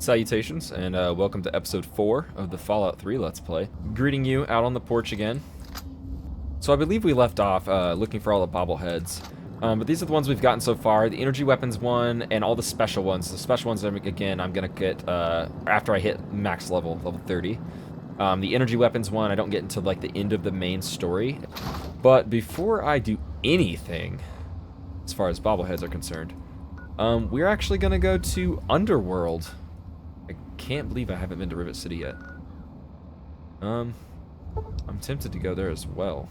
Salutations, and welcome to episode 4 of the Fallout 3 Let's Play. Greeting you out on the porch again. So I believe we left off looking for all the bobbleheads. But these are the ones we've gotten so far. The energy weapons one, and all the special ones. The special ones, again, I'm going to get after I hit max level 30. The energy weapons one, I don't get until like the end of the main story. But before I do anything, as far as bobbleheads are concerned, we're actually going to go to Underworld. I can't believe I haven't been to Rivet City yet. I'm tempted to go there as well.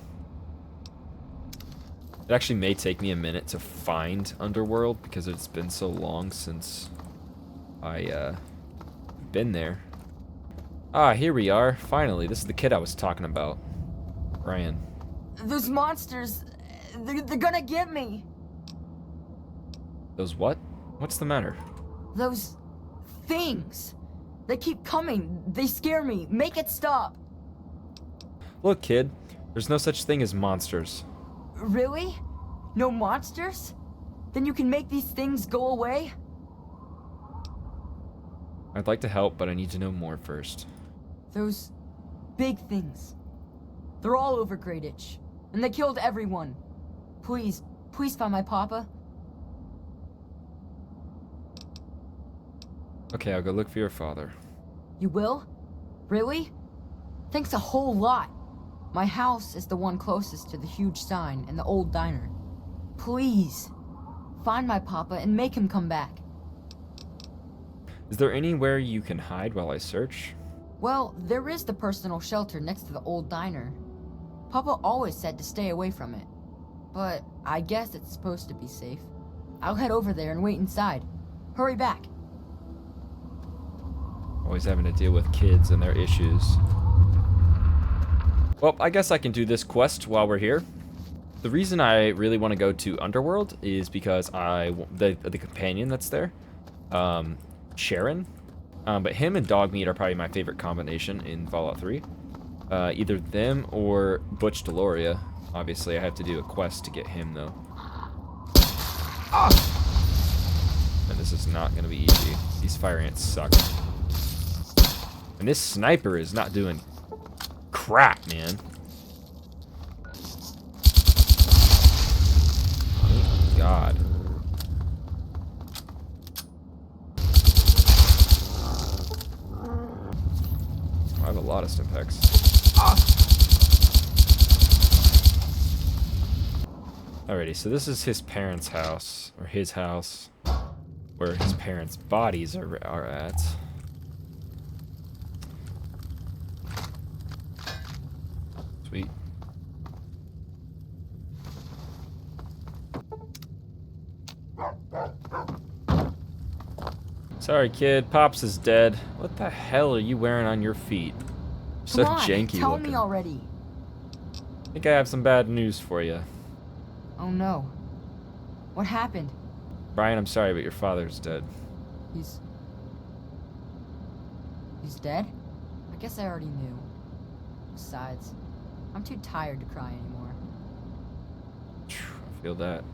It actually may take me a minute to find Underworld because it's been so long since I been there. Ah, here we are. Finally, this is the kid I was talking about. Ryan. Those monsters, they're gonna get me. Those what? What's the matter? Those things. They keep coming. They scare me. Make it stop. Look, kid. There's no such thing as monsters. Really? No monsters? Then you can make these things go away? I'd like to help, but I need to know more first. Those big things. They're all over Greyditch. And they killed everyone. Please find my papa. Okay, I'll go look for your father. You will? Really? Thanks a whole lot. My house is the one closest to the huge sign and the old diner. Please, find my papa and make him come back. Is there anywhere you can hide while I search? Well, there is the personal shelter next to the old diner. Papa always said to stay away from it. But I guess it's supposed to be safe. I'll head over there and wait inside. Hurry back. Always having to deal with kids and their issues. Well, I guess I can do this quest while we're here. The reason I really want to go to Underworld is because the companion that's there, Sharon, but him and Dogmeat are probably my favorite combination in Fallout 3. Either them or Butch Deloria. Obviously, I have to do a quest to get him, though. And this is not going to be easy. These fire ants suck. And this sniper is not doing crap, man. Oh, God. I have a lot of stimpaks. Alrighty, so this is his parents' house, or his house, where his parents' bodies are at. Sweet. Sorry, kid. Pops is dead. What the hell are you wearing on your feet? So Come on, janky tell looking. me already. I think I have some bad news for you. Oh no. What happened? Brian, I'm sorry, but your father's dead. He's dead? I guess I already knew. Besides, I'm too tired to cry anymore. I feel that.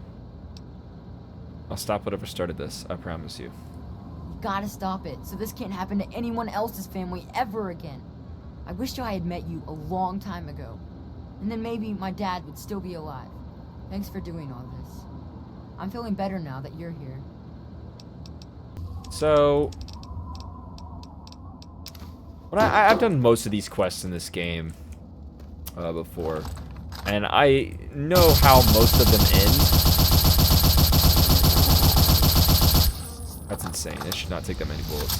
I'll stop whatever started this, I promise you. You gotta stop it, so this can't happen to anyone else's family ever again. I wish I had met you a long time ago. And then maybe my dad would still be alive. Thanks for doing all this. I'm feeling better now that you're here. So, I've done most of these quests in this game before, and I know how most of them end. That's insane. It should not take that many bullets.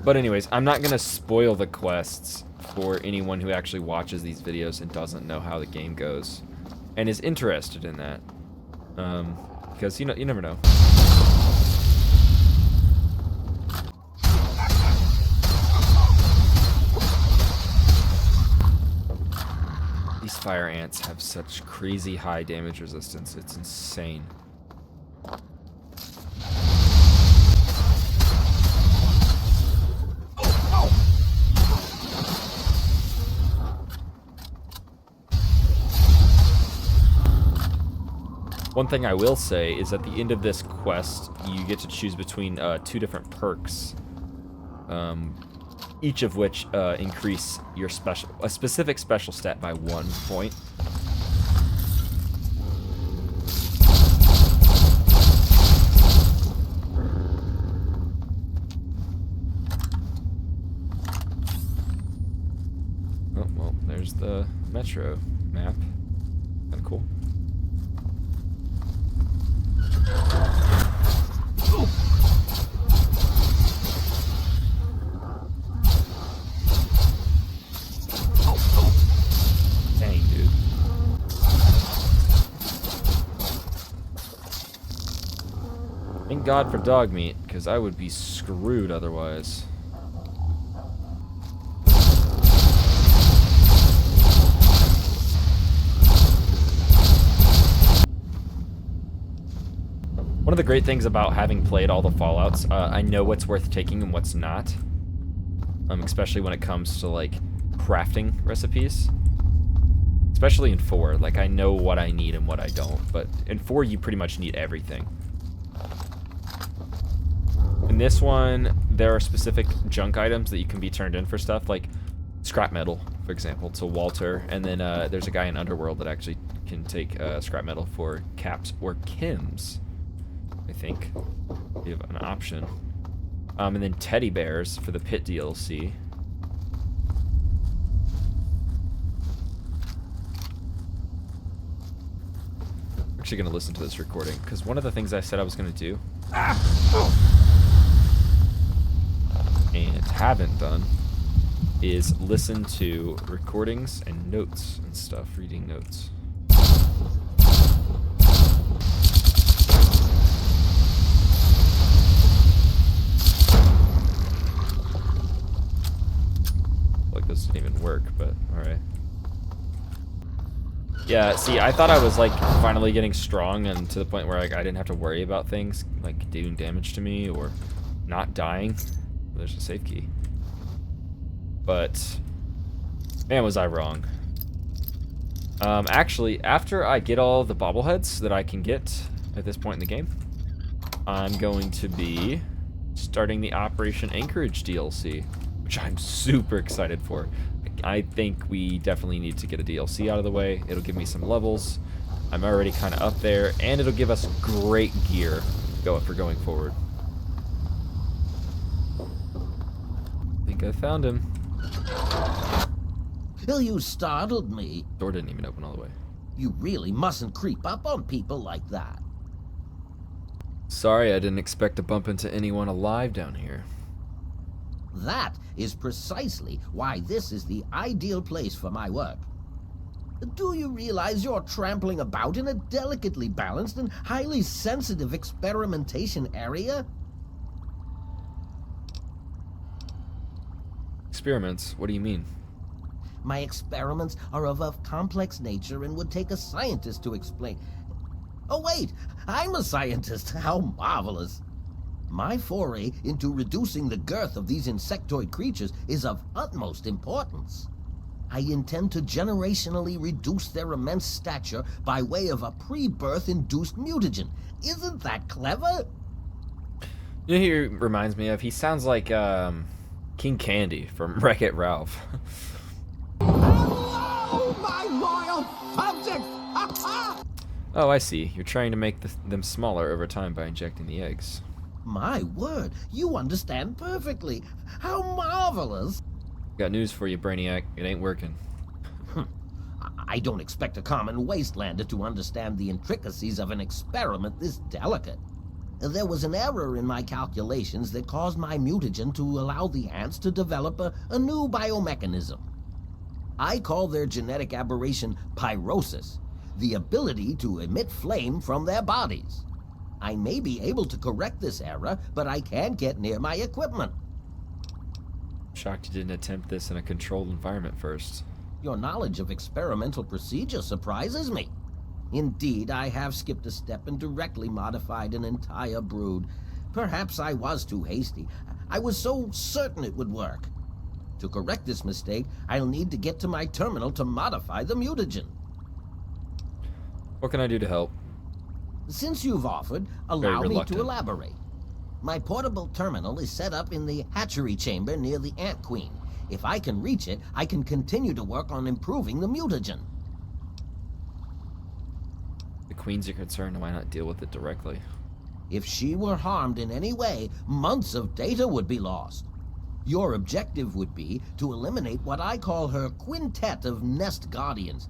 But anyways, I'm not going to spoil the quests for anyone who actually watches these videos and doesn't know how the game goes and is interested in that. Because you never know. These fire ants have such crazy high damage resistance. It's insane. One thing I will say is at the end of this quest, you get to choose between 2 different perks, each of which increase your a specific special stat by 1 point. Oh, well, there's the metro map. Kind of cool. Dang, dude. Thank God for Dogmeat, because I would be screwed otherwise. One of the great things about having played all the Fallouts, I know what's worth taking and what's not. Especially when it comes to, like, crafting recipes. Especially in 4, like, I know what I need and what I don't, but in 4 you pretty much need everything. In this one, there are specific junk items that you can be turned in for stuff, like scrap metal, for example, to Walter, and then there's a guy in Underworld that actually can take scrap metal for caps or chems. I think you have an option. And then teddy bears for the Pit DLC. I'm actually going to listen to this recording, because one of the things I said I was going to do, and haven't done, is listen to recordings and notes and stuff, reading notes. This didn't even work, but alright. Yeah, see, I thought I was, like, finally getting strong and to the point where, like, I didn't have to worry about things, like, doing damage to me or not dying. There's a save key. But, man, was I wrong. Actually, after I get all the bobbleheads that I can get at this point in the game, I'm going to be starting the Operation Anchorage DLC. Which I'm super excited for. I think we definitely need to get a DLC out of the way. It'll give me some levels. I'm already kind of up there, and it'll give us great gear for going forward. I think I found him. You startled me. Door didn't even open all the way. You really mustn't creep up on people like that. Sorry, I didn't expect to bump into anyone alive down here. That is precisely why this is the ideal place for my work. Do you realize you're trampling about in a delicately balanced and highly sensitive experimentation area? Experiments? What do you mean? My experiments are of a complex nature and would take a scientist to explain. Oh wait, I'm a scientist. How marvelous. My foray into reducing the girth of these insectoid creatures is of utmost importance. I intend to generationally reduce their immense stature by way of a pre-birth induced mutagen. Isn't that clever? You know who he reminds me of? He sounds like King Candy from Wreck-It Ralph. Hello, my loyal subjects! Oh, I see. You're trying to make them smaller over time by injecting the eggs. My word, you understand perfectly. How marvelous! Got news for you, Brainiac. It ain't working. I don't expect a common wastelander to understand the intricacies of an experiment this delicate. There was an error in my calculations that caused my mutagen to allow the ants to develop a new biomechanism. I call their genetic aberration pyrosis, the ability to emit flame from their bodies. I may be able to correct this error, but I can't get near my equipment. Shocked you didn't attempt this in a controlled environment first. Your knowledge of experimental procedure surprises me. Indeed, I have skipped a step and directly modified an entire brood. Perhaps I was too hasty. I was so certain it would work. To correct this mistake, I'll need to get to my terminal to modify the mutagen. What can I do to help? Since you've offered, allow me to reluctant. elaborate. My portable terminal is set up in the hatchery chamber near the Ant Queen. If I can reach it, I can continue to work on improving the mutagen. The Queen's your concern, why not deal with it directly? If she were harmed in any way, months of data would be lost. Your objective would be to eliminate what I call her quintet of nest guardians.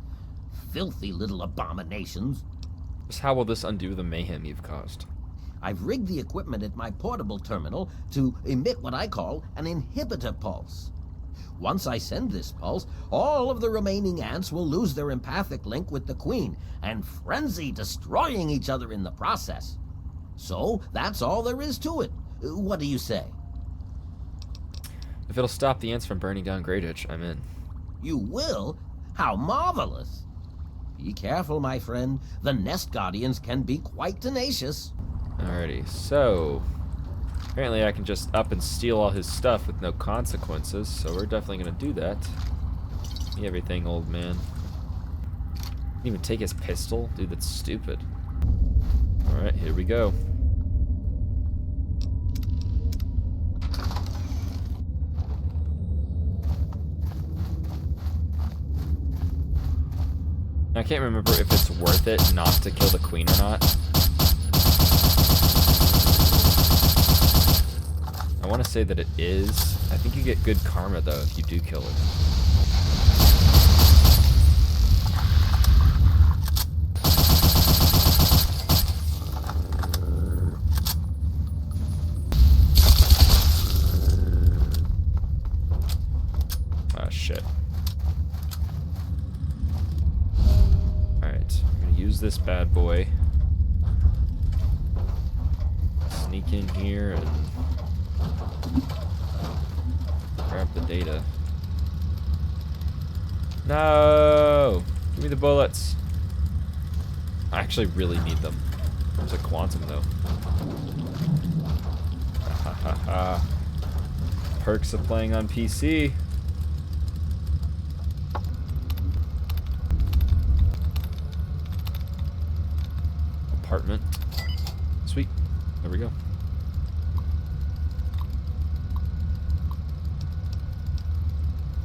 Filthy little abominations. Just how will this undo the mayhem you've caused? I've rigged the equipment at my portable terminal to emit what I call an inhibitor pulse. Once I send this pulse, all of the remaining ants will lose their empathic link with the Queen and frenzy, destroying each other in the process. So, that's all there is to it. What do you say? If it'll stop the ants from burning down Greyditch, I'm in. You will? How marvelous! Be careful, my friend. The nest guardians can be quite tenacious. Alrighty, so apparently I can just up and steal all his stuff with no consequences, so we're definitely gonna do that. Give me everything, old man. Didn't even take his pistol? Dude, that's stupid. Alright, here we go. I can't remember if it's worth it not to kill the Queen or not. I want to say that it is. I think you get good karma, though, if you do kill it. Ah, shit. Alright, I'm going to use this bad boy. Sneak in here and grab the data. No! Give me the bullets. I actually really need them. There's a quantum, though. Ha ha ha. Perks of playing on PC. Apartment. Sweet. There we go.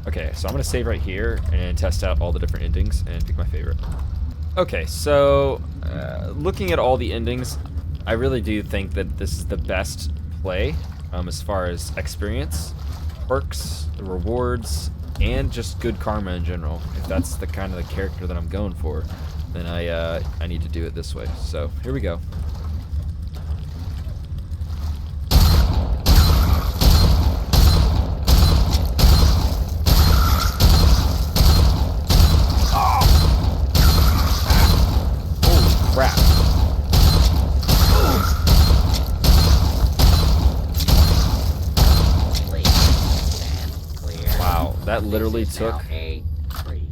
Okay, so I'm gonna save right here and test out all the different endings and pick my favorite. Okay, so looking at all the endings, I really do think that this is the best play as far as experience, perks, the rewards, and just good karma in general. If that's the kind of the character that I'm going for, then I need to do it this way. So here we go. Crap. Wow, that literally took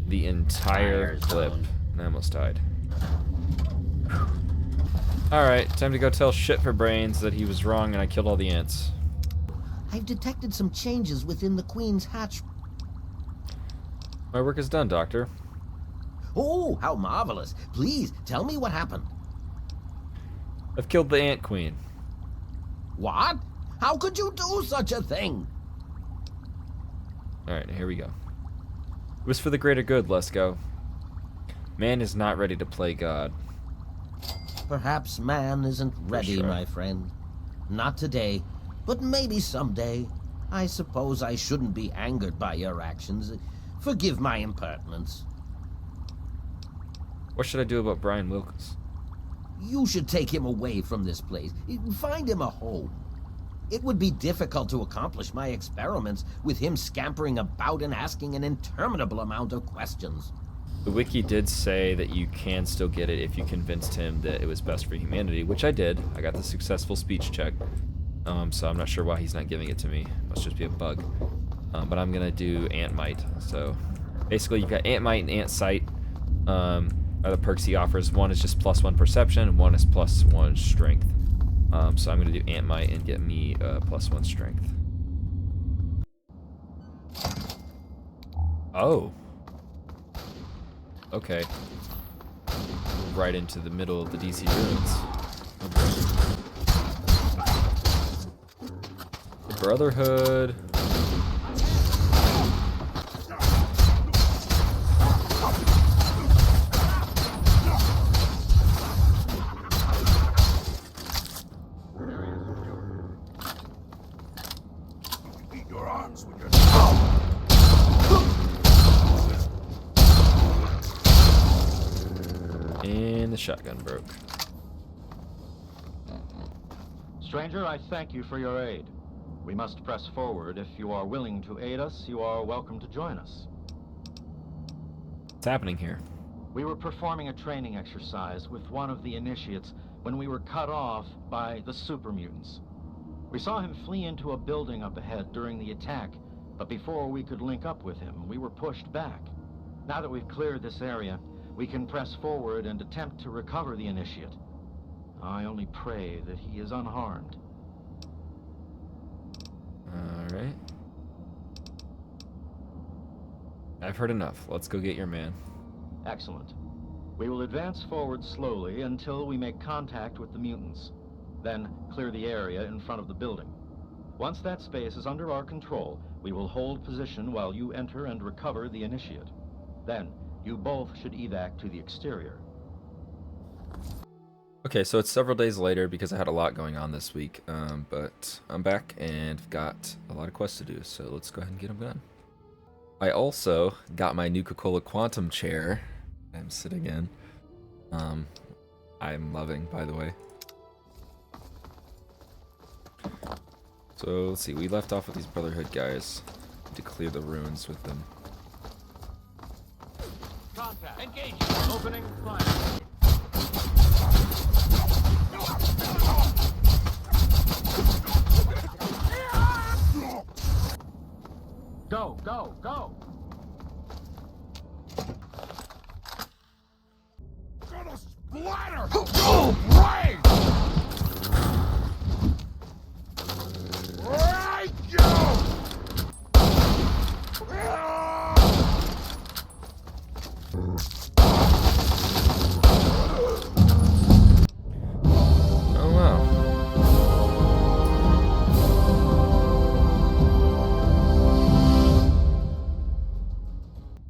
the entire clip. And I almost died. Alright, time to go tell Shit for Brains that he was wrong and I killed all the ants. I've detected some changes within the Queen's hatch. My work is done, Doctor. Oh, how marvelous. Please, tell me what happened. I've killed the Ant Queen. What? How could you do such a thing? Alright, here we go. It was for the greater good, let's go. Man is not ready to play God. Perhaps man isn't ready, sure. my friend. Not today, but maybe someday. I suppose I shouldn't be angered by your actions. Forgive my impertinence. What should I do about Brian Wilkes? You should take him away from this place. Find him a home. It would be difficult to accomplish my experiments with him scampering about and asking an interminable amount of questions. The wiki did say that you can still get it if you convinced him that it was best for humanity, which I did. I got the successful speech check. So I'm not sure why he's not giving it to me. Must just be a bug. But I'm gonna do Ant Might. So basically you've got Ant Might and Ant Sight. Are the perks he offers. One is just +1 perception, and one is +1 strength. So I'm going to do Ant Might and get me +1 strength. Oh. Okay. right into the middle of the DC ruins. The Brotherhood. And the shotgun broke. Stranger, I thank you for your aid. We must press forward. If you are willing to aid us, you are welcome to join us. What's happening here? We were performing a training exercise with one of the initiates when we were cut off by the super mutants. We saw him flee into a building up ahead during the attack, but before we could link up with him, we were pushed back. Now that we've cleared this area, we can press forward and attempt to recover the initiate. I only pray that he is unharmed. Alright. I've heard enough. Let's go get your man. Excellent. We will advance forward slowly until we make contact with the mutants. Then clear the area in front of the building. Once that space is under our control, we will hold position while you enter and recover the initiate. Then, you both should evac to the exterior. Okay, so it's several days later because I had a lot going on this week, but I'm back and I've got a lot of quests to do, so let's go ahead and get them done. I also got my Nuka-Cola Quantum chair I'm sitting in. I'm loving, by the way. So let's see, we left off with these Brotherhood guys to clear the ruins with them. Contact. Engage. Opening fire. Go, go, go! Gonna splatter! Oh, right! Right, go! Oh wow.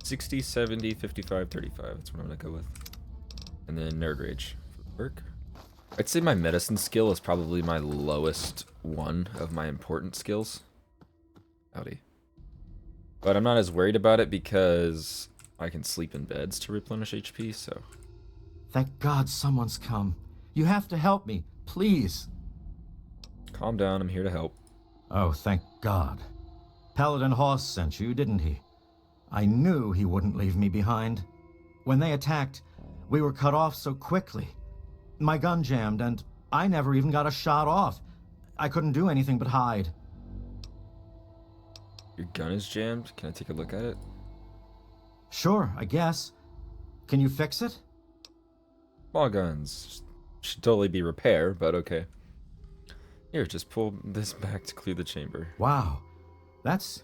60, 70, 55, 35. That's what I'm gonna go with. And then Nerd Rage for work. I'd say my medicine skill is probably my lowest one of my important skills. Howdy. But I'm not as worried about it because I can sleep in beds to replenish HP, so. Thank God someone's come. You have to help me, please. Calm down, I'm here to help. Oh, thank God. Paladin Hoss sent you, didn't he? I knew he wouldn't leave me behind. When they attacked, we were cut off so quickly. My gun jammed, and I never even got a shot off. I couldn't do anything but hide. Your gun is jammed? Can I take a look at it? Sure, I guess. Can you fix it? Small guns. Should totally be repair, but okay. Here, just pull this back to clear the chamber. Wow, that's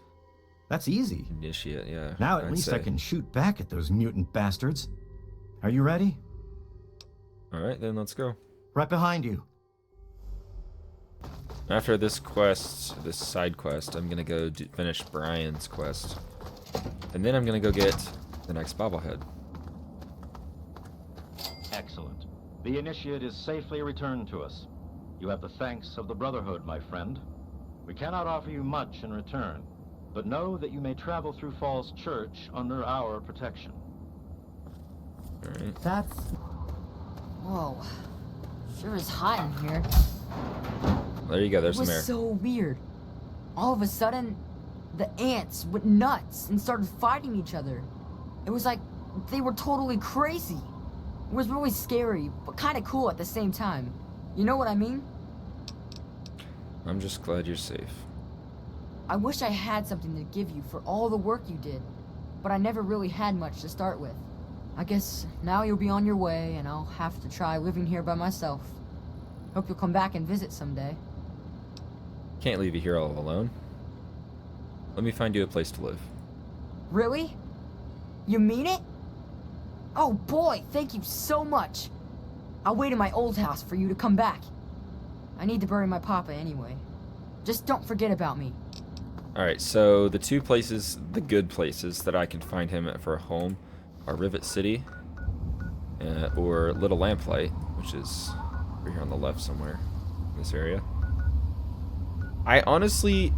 easy. Initiate, yeah. Now at I'd least say. I can shoot back at those mutant bastards. Are you ready? Alright, then let's go. Right behind you. After this quest, this side quest, I'm gonna go finish Brian's quest. And then I'm gonna go get the next bobblehead. Excellent. The initiate is safely returned to us. You have the thanks of the Brotherhood, my friend. We cannot offer you much in return, but know that you may travel through Falls Church under our protection. Alright. That's... Whoa. Sure is hot in here. There you go, there's It was some air. so weird. All of a sudden, the ants went nuts and started fighting each other. It was like they were totally crazy. It was really scary, but kind of cool at the same time. You know what I mean? I'm just glad you're safe. I wish I had something to give you for all the work you did, but I never really had much to start with. I guess now you'll be on your way, and I'll have to try living here by myself. Hope you'll come back and visit someday. Can't leave you here all alone. Let me find you a place to live. Really? You mean it? Oh boy, thank you so much. I'll wait in my old house for you to come back. I need to bury my papa anyway. Just don't forget about me. Alright, so the two places, the good places that I can find him for a home are Rivet City or Little Lamplight, which is over here on the left somewhere in this area. I honestly,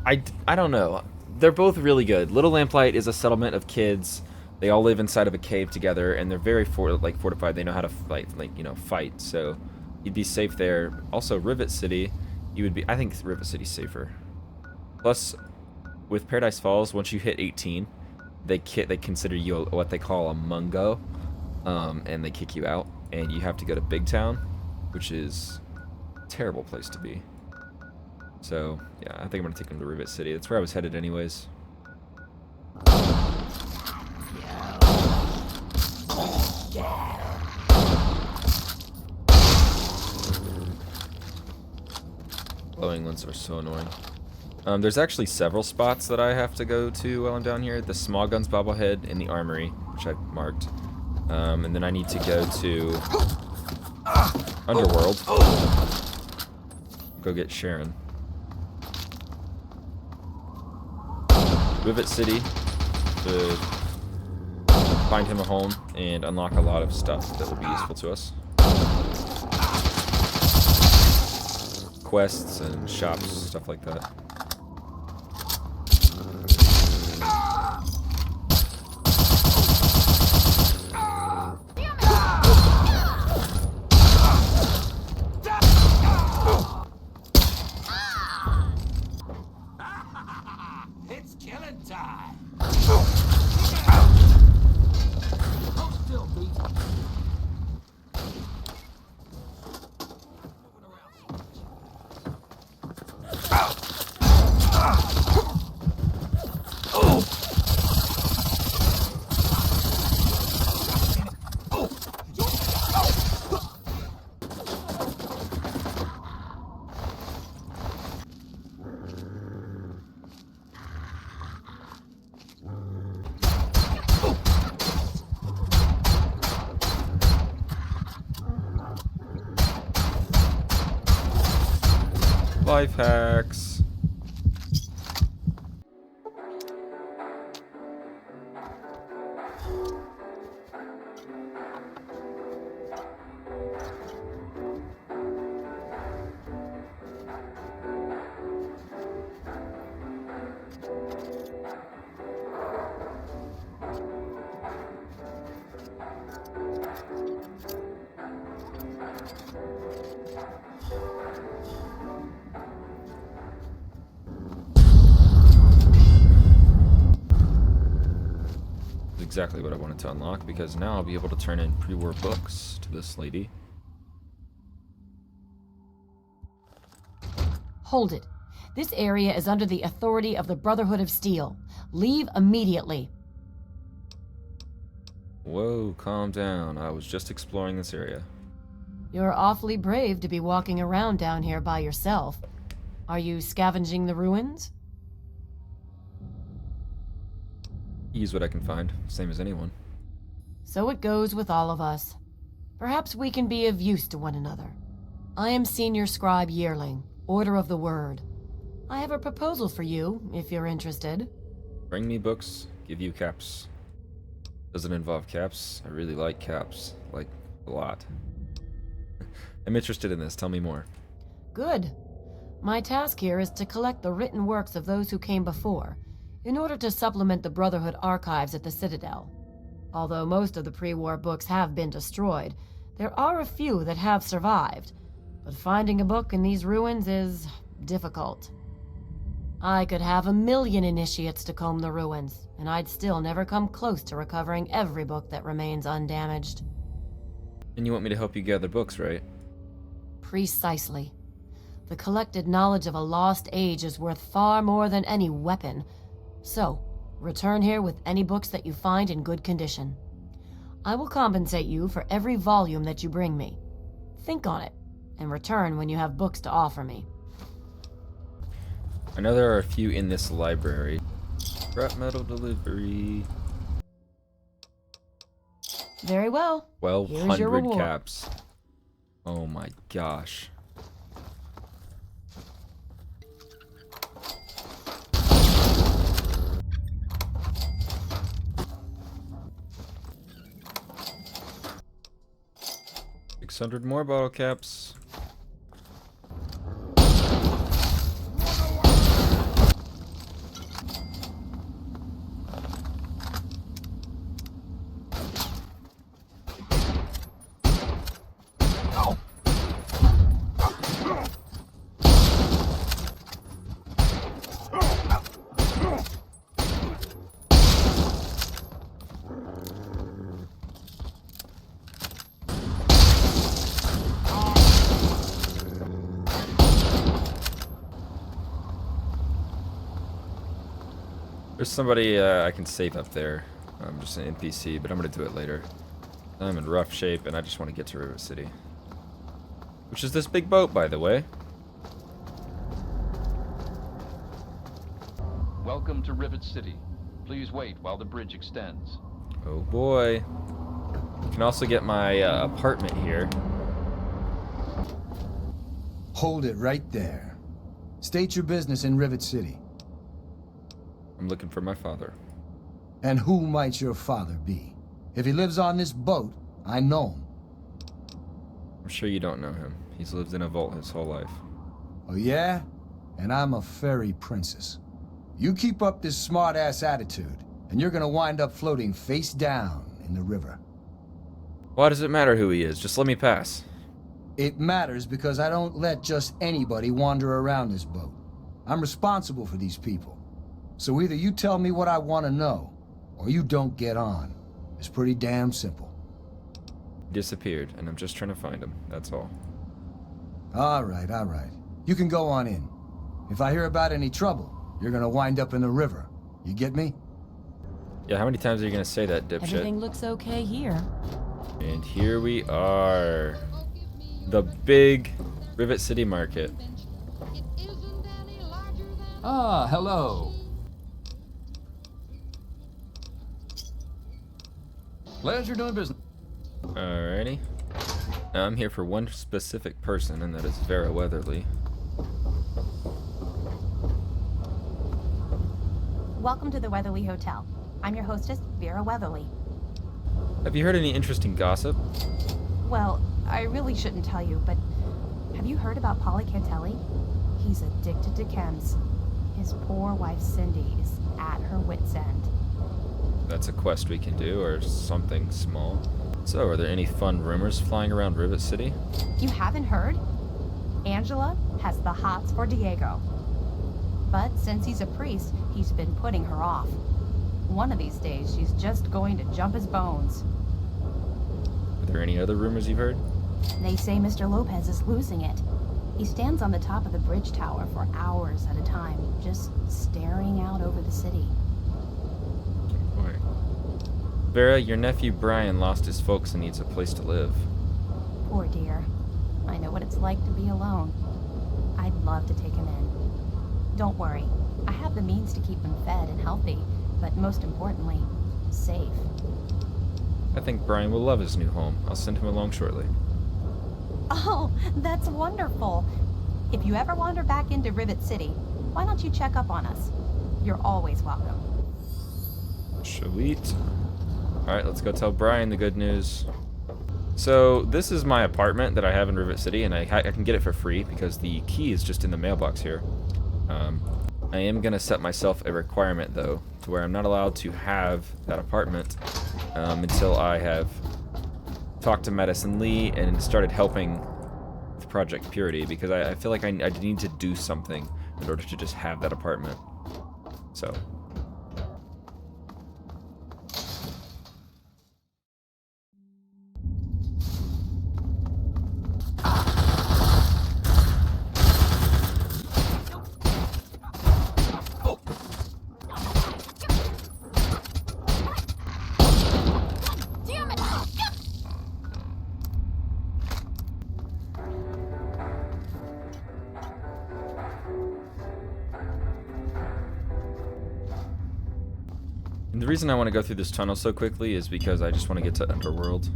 I don't know. They're both really good. Little Lamplight is a settlement of kids. They all live inside of a cave together, and they're very fortified. They know how to fight. So you'd be safe there. Also, Rivet City, you would be. I think Rivet City's safer. Plus, with Paradise Falls, once you hit 18, they consider you what they call a mungo, and they kick you out, and you have to go to Big Town, which is a terrible place to be. So yeah, I think I'm gonna take him to Rivet City. That's where I was headed anyways. Glowing ones are so annoying. There's actually several spots that I have to go to while I'm down here. The Small Guns bobblehead in the armory, which I've marked. And then I need to go to Underworld. Go get Sharon. Rivet City to find him a home and unlock a lot of stuff that will be useful to us. Quests and shops, stuff like that. It's killing time. Life hacks. Exactly what I wanted to unlock, because now I'll be able to turn in pre-war books to this lady. Hold it. This area is under the authority of the Brotherhood of Steel. Leave immediately. Whoa, calm down. I was just exploring this area. You're awfully brave to be walking around down here by yourself. Are you scavenging the ruins? Use what I can find, same as anyone. So it goes with all of us. Perhaps we can be of use to one another. I am Senior Scribe Yearling, Order of the Word. I have a proposal for you, if you're interested. Bring me books, give you caps. Does it involve caps? I really like caps, like a lot. I'm interested in this, tell me more. Good. My task here is to collect the written works of those who came before, in order to supplement the Brotherhood archives at the Citadel. Although most of the pre-war books have been destroyed, there are a few that have survived, but finding a book in these ruins is difficult. I could have 1,000,000 initiates to comb the ruins, and I'd still never come close to recovering every book that remains undamaged. And you want me to help you gather books, right? Precisely. The collected knowledge of a lost age is worth far more than any weapon. So, return here with any books that you find in good condition. I will compensate you for every volume that you bring me. Think on it, and return when you have books to offer me. I know there are a few in this library. Scrap metal delivery. Very well. Here's your 1,200 reward. caps. Oh my gosh. $600 more bottle caps. There's somebody I can save up there. I'm just an NPC, but I'm gonna do it later. I'm in rough shape, and I just want to get to Rivet City. Which is this big boat, by the way. Welcome to Rivet City. Please wait while the bridge extends. Oh boy. You can also get my apartment here. Hold it right there. State your business in Rivet City. I'm looking for my father. And who might your father be? If he lives on this boat, I know him. I'm sure you don't know him. He's lived in a vault his whole life. Oh yeah? And I'm a fairy princess. You keep up this smart-ass attitude, and you're gonna wind up floating face down in the river. Why does it matter who he is? Just let me pass. It matters because I don't let just anybody wander around this boat. I'm responsible for these people. So either you tell me what I want to know, or you don't get on. It's pretty damn simple. He disappeared, and I'm just trying to find him. That's all. All right, all right. You can go on in. If I hear about any trouble, you're gonna wind up in the river. You get me? Yeah, how many times are you gonna say that, dipshit? Everything looks okay here. And here we are. The big Rivet City Market. Ah, hello. Pleasure doing business. Alrighty. Now, I'm here for one specific person, and that is Vera Weatherly. Welcome to the Weatherly Hotel. I'm your hostess, Vera Weatherly. Have you heard any interesting gossip? Well, I really shouldn't tell you, but have you heard about Polly Cantelli? He's addicted to chems. His poor wife Cindy is at her wit's end. That's a quest we can do, or something small. So, are there any fun rumors flying around Rivet City? You haven't heard? Angela has the hots for Diego. But since he's a priest, he's been putting her off. One of these days, she's just going to jump his bones. Are there any other rumors you've heard? They say Mr. Lopez is losing it. He stands on the top of the bridge tower for hours at a time, just staring out over the city. Boy. Vera, your nephew Brian lost his folks and needs a place to live. Poor dear. I know what it's like to be alone. I'd love to take him in. Don't worry. I have the means to keep him fed and healthy, but most importantly, safe. I think Brian will love his new home. I'll send him along shortly. Oh, that's wonderful. If you ever wander back into Rivet City, why don't you check up on us? You're always welcome. Sweet. Alright, let's go tell Brian the good news. So, this is my apartment that I have in Rivet City, and I can get it for free because the key is just in the mailbox here. I am going to set myself a requirement, though, to where I'm not allowed to have that apartment until I have talked to Madison Lee and started helping with Project Purity, because I feel like I need to do something in order to just have that apartment. So... reason I want to go through this tunnel so quickly is because I just want to get to Underworld.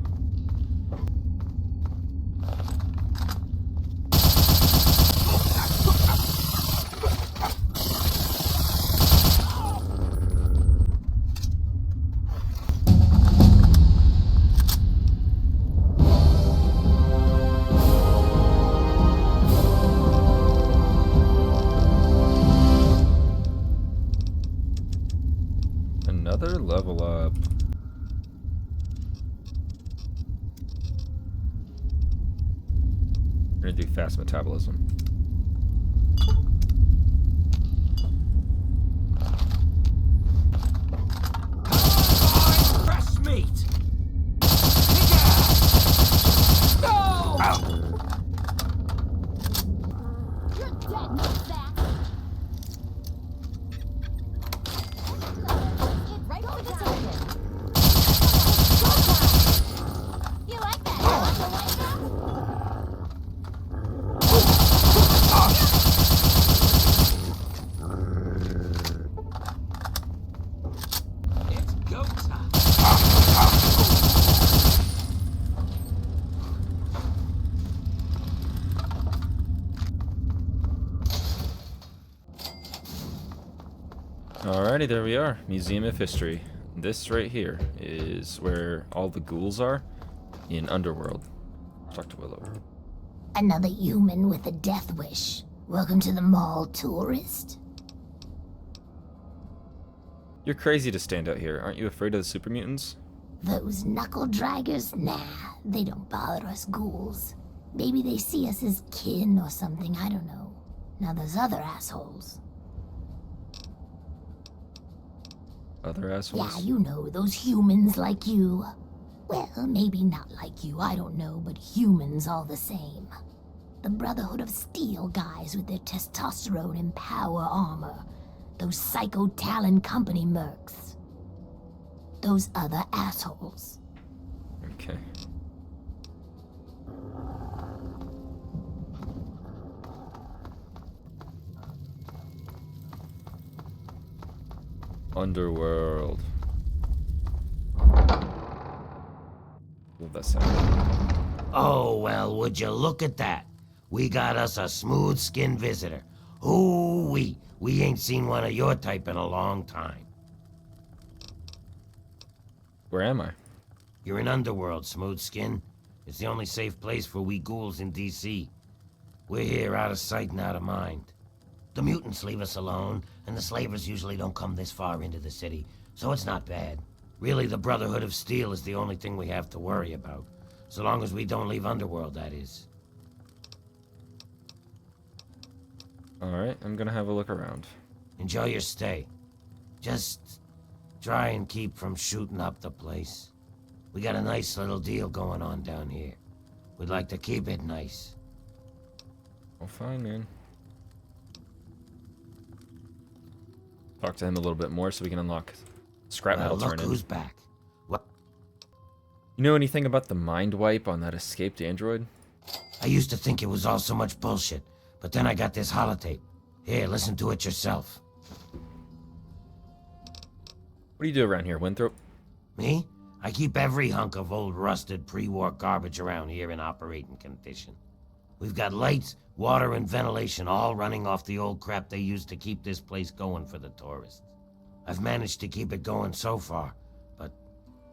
Another level up. We're gonna do fast metabolism. Fresh meat! You're dead, nutsack! Right over the target. You like that? You like that? It's go time. Alrighty, there we are. Museum of History. This right here is where all the ghouls are in Underworld. Talk to Willow. Another human with a death wish. Welcome to the mall, tourist. You're crazy to stand out here. Aren't you afraid of the super mutants? Those knuckle draggers? Nah, they don't bother us ghouls. Maybe they see us as kin or something, I don't know. Now those other assholes. Other assholes? Yeah, you know, those humans like you. Well, maybe not like you, I don't know, but humans all the same. The Brotherhood of Steel guys with their testosterone and power armor. Those Psycho Talon Company mercs. Those other assholes. Okay. Underworld. Love that sound. Oh, well, would you look at that? We got us a smooth-skinned visitor. Ooh-wee, we ain't seen one of your type in a long time. Where am I? You're in Underworld, Smoothskin. It's the only safe place for we ghouls in DC. We're here out of sight and out of mind. The mutants leave us alone, and the slavers usually don't come this far into the city, so it's not bad. Really, the Brotherhood of Steel is the only thing we have to worry about. So long as we don't leave Underworld, that is. Alright, I'm gonna have a look around. Enjoy your stay. Just try and keep from shooting up the place. We got a nice little deal going on down here. We'd like to keep it nice. Well, fine, man. Talk to him a little bit more so we can unlock scrap metal Look turn-in. who's back. What? You know anything about the mind wipe on that escaped android? I used to think it was all so much bullshit, but then I got this holotape. Here, listen to it yourself. What do you do around here, Winthrop? Me? I keep every hunk of old rusted pre-war garbage around here in operating condition. We've got lights, water, and ventilation all running off the old crap they used to keep this place going for the tourists. I've managed to keep it going so far, but,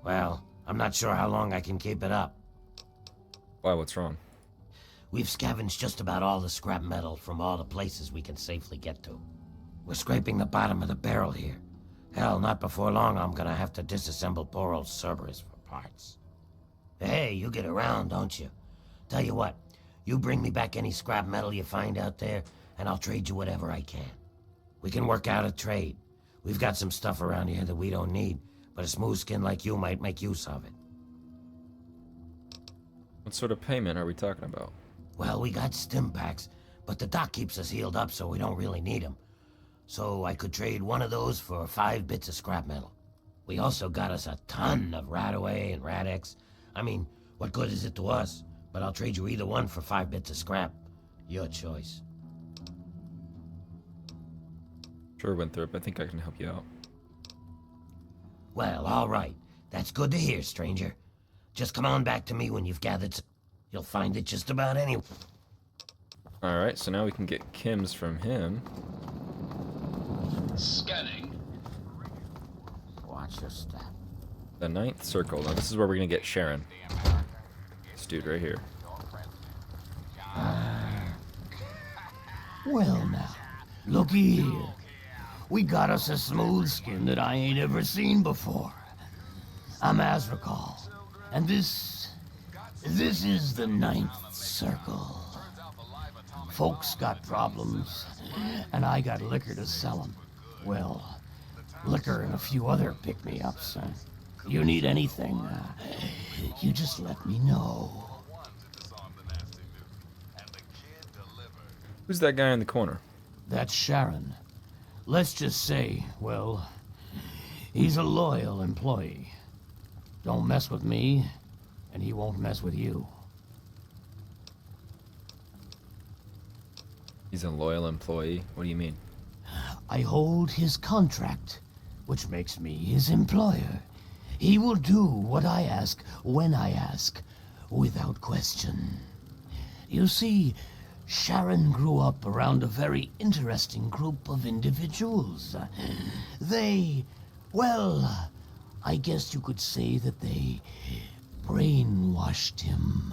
well, I'm not sure how long I can keep it up. Why, what's wrong? We've scavenged just about all the scrap metal from all the places we can safely get to. We're scraping the bottom of the barrel here. Hell, not before long I'm gonna have to disassemble poor old Cerberus for parts. Hey, you get around, don't you? Tell you what, you bring me back any scrap metal you find out there, and I'll trade you whatever I can. We can work out a trade. We've got some stuff around here that we don't need, but a smooth skin like you might make use of it. What sort of payment are we talking about? Well, we got stim packs, but the doc keeps us healed up so we don't really need them. So I could trade one of those for 5 bits of scrap metal. We also got us a ton of Radaway and Radex. I mean, what good is it to us? But I'll trade you either one for 5 bits of scrap. Your choice. Sure, Winthrop. I think I can help you out. Well, all right. That's good to hear, stranger. Just come on back to me when you've gathered some... You'll find it just about anywhere. Alright, so now we can get Kim's from him. Scanning. Watch your step. The 9th circle. Now this is where we're going to get Sharon. This dude right here. Well now, looky here. We got us a smooth skin that I ain't ever seen before. I'm Azrakal, and this is the 9th circle. Folks got problems, and I got liquor to sell 'em. Well, liquor and a few other pick-me-ups. You need anything, you just let me know. Who's that guy in the corner? That's Sharon. Let's just say, well, he's a loyal employee. Don't mess with me, and he won't mess with you. He's a loyal employee? What do you mean? I hold his contract, which makes me his employer. He will do what I ask, when I ask, without question. You see, Sharon grew up around a very interesting group of individuals. They, well, I guess you could say that they brainwashed him.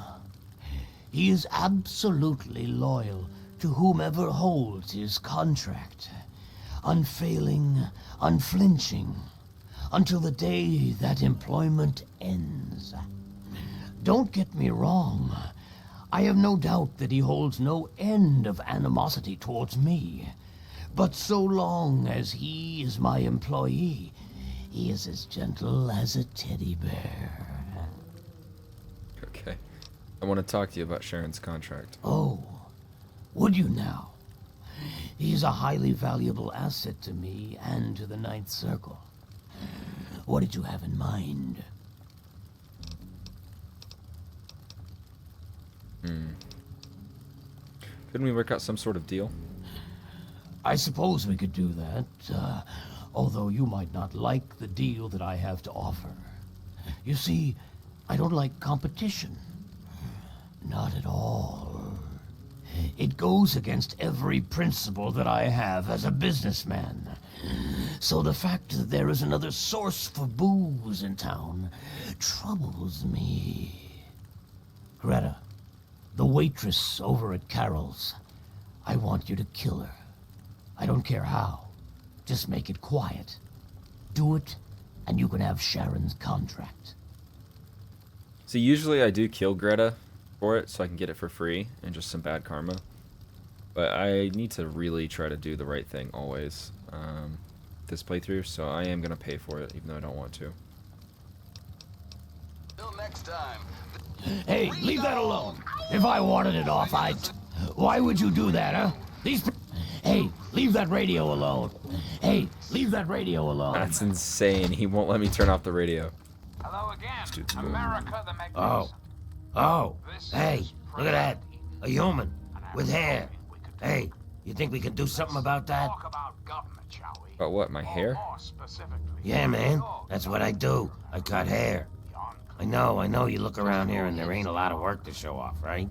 He is absolutely loyal to whomever holds his contract. Unfailing, unflinching, until the day that employment ends. Don't get me wrong. I have no doubt that he holds no end of animosity towards me. But so long as he is my employee, he is as gentle as a teddy bear. Okay. I want to talk to you about Sharon's contract. Oh, would you now? He's a highly valuable asset to me and to the 9th Circle. What did you have in mind? Couldn't we work out some sort of deal? I suppose we could do that, although you might not like the deal that I have to offer. You see, I don't like competition. Not at all. It goes against every principle that I have as a businessman. So the fact that there is another source for booze in town troubles me. Greta, the waitress over at Carol's, I want you to kill her. I don't care how. Just make it quiet. Do it, and you can have Sharon's contract. See, usually I do kill Greta for it so I can get it for free and just some bad karma. But I need to really try to do the right thing always this playthrough, so I am going to pay for it even though I don't want to. Till next time. Hey, leave that alone. If I wanted it off, I'd... Why would you do that, huh? Hey, leave that radio alone. Hey, leave that radio alone. That's insane. He won't let me turn off the radio. Hello again. Dude's cool. America the Magnificent. Oh, hey, look at that. A human with hair. Hey, you think we can do something about that? Talk about government, shall we? About what, my hair? More specifically. Yeah, man. That's what I do. I cut hair. I know you look around here and there ain't a lot of work to show off, right?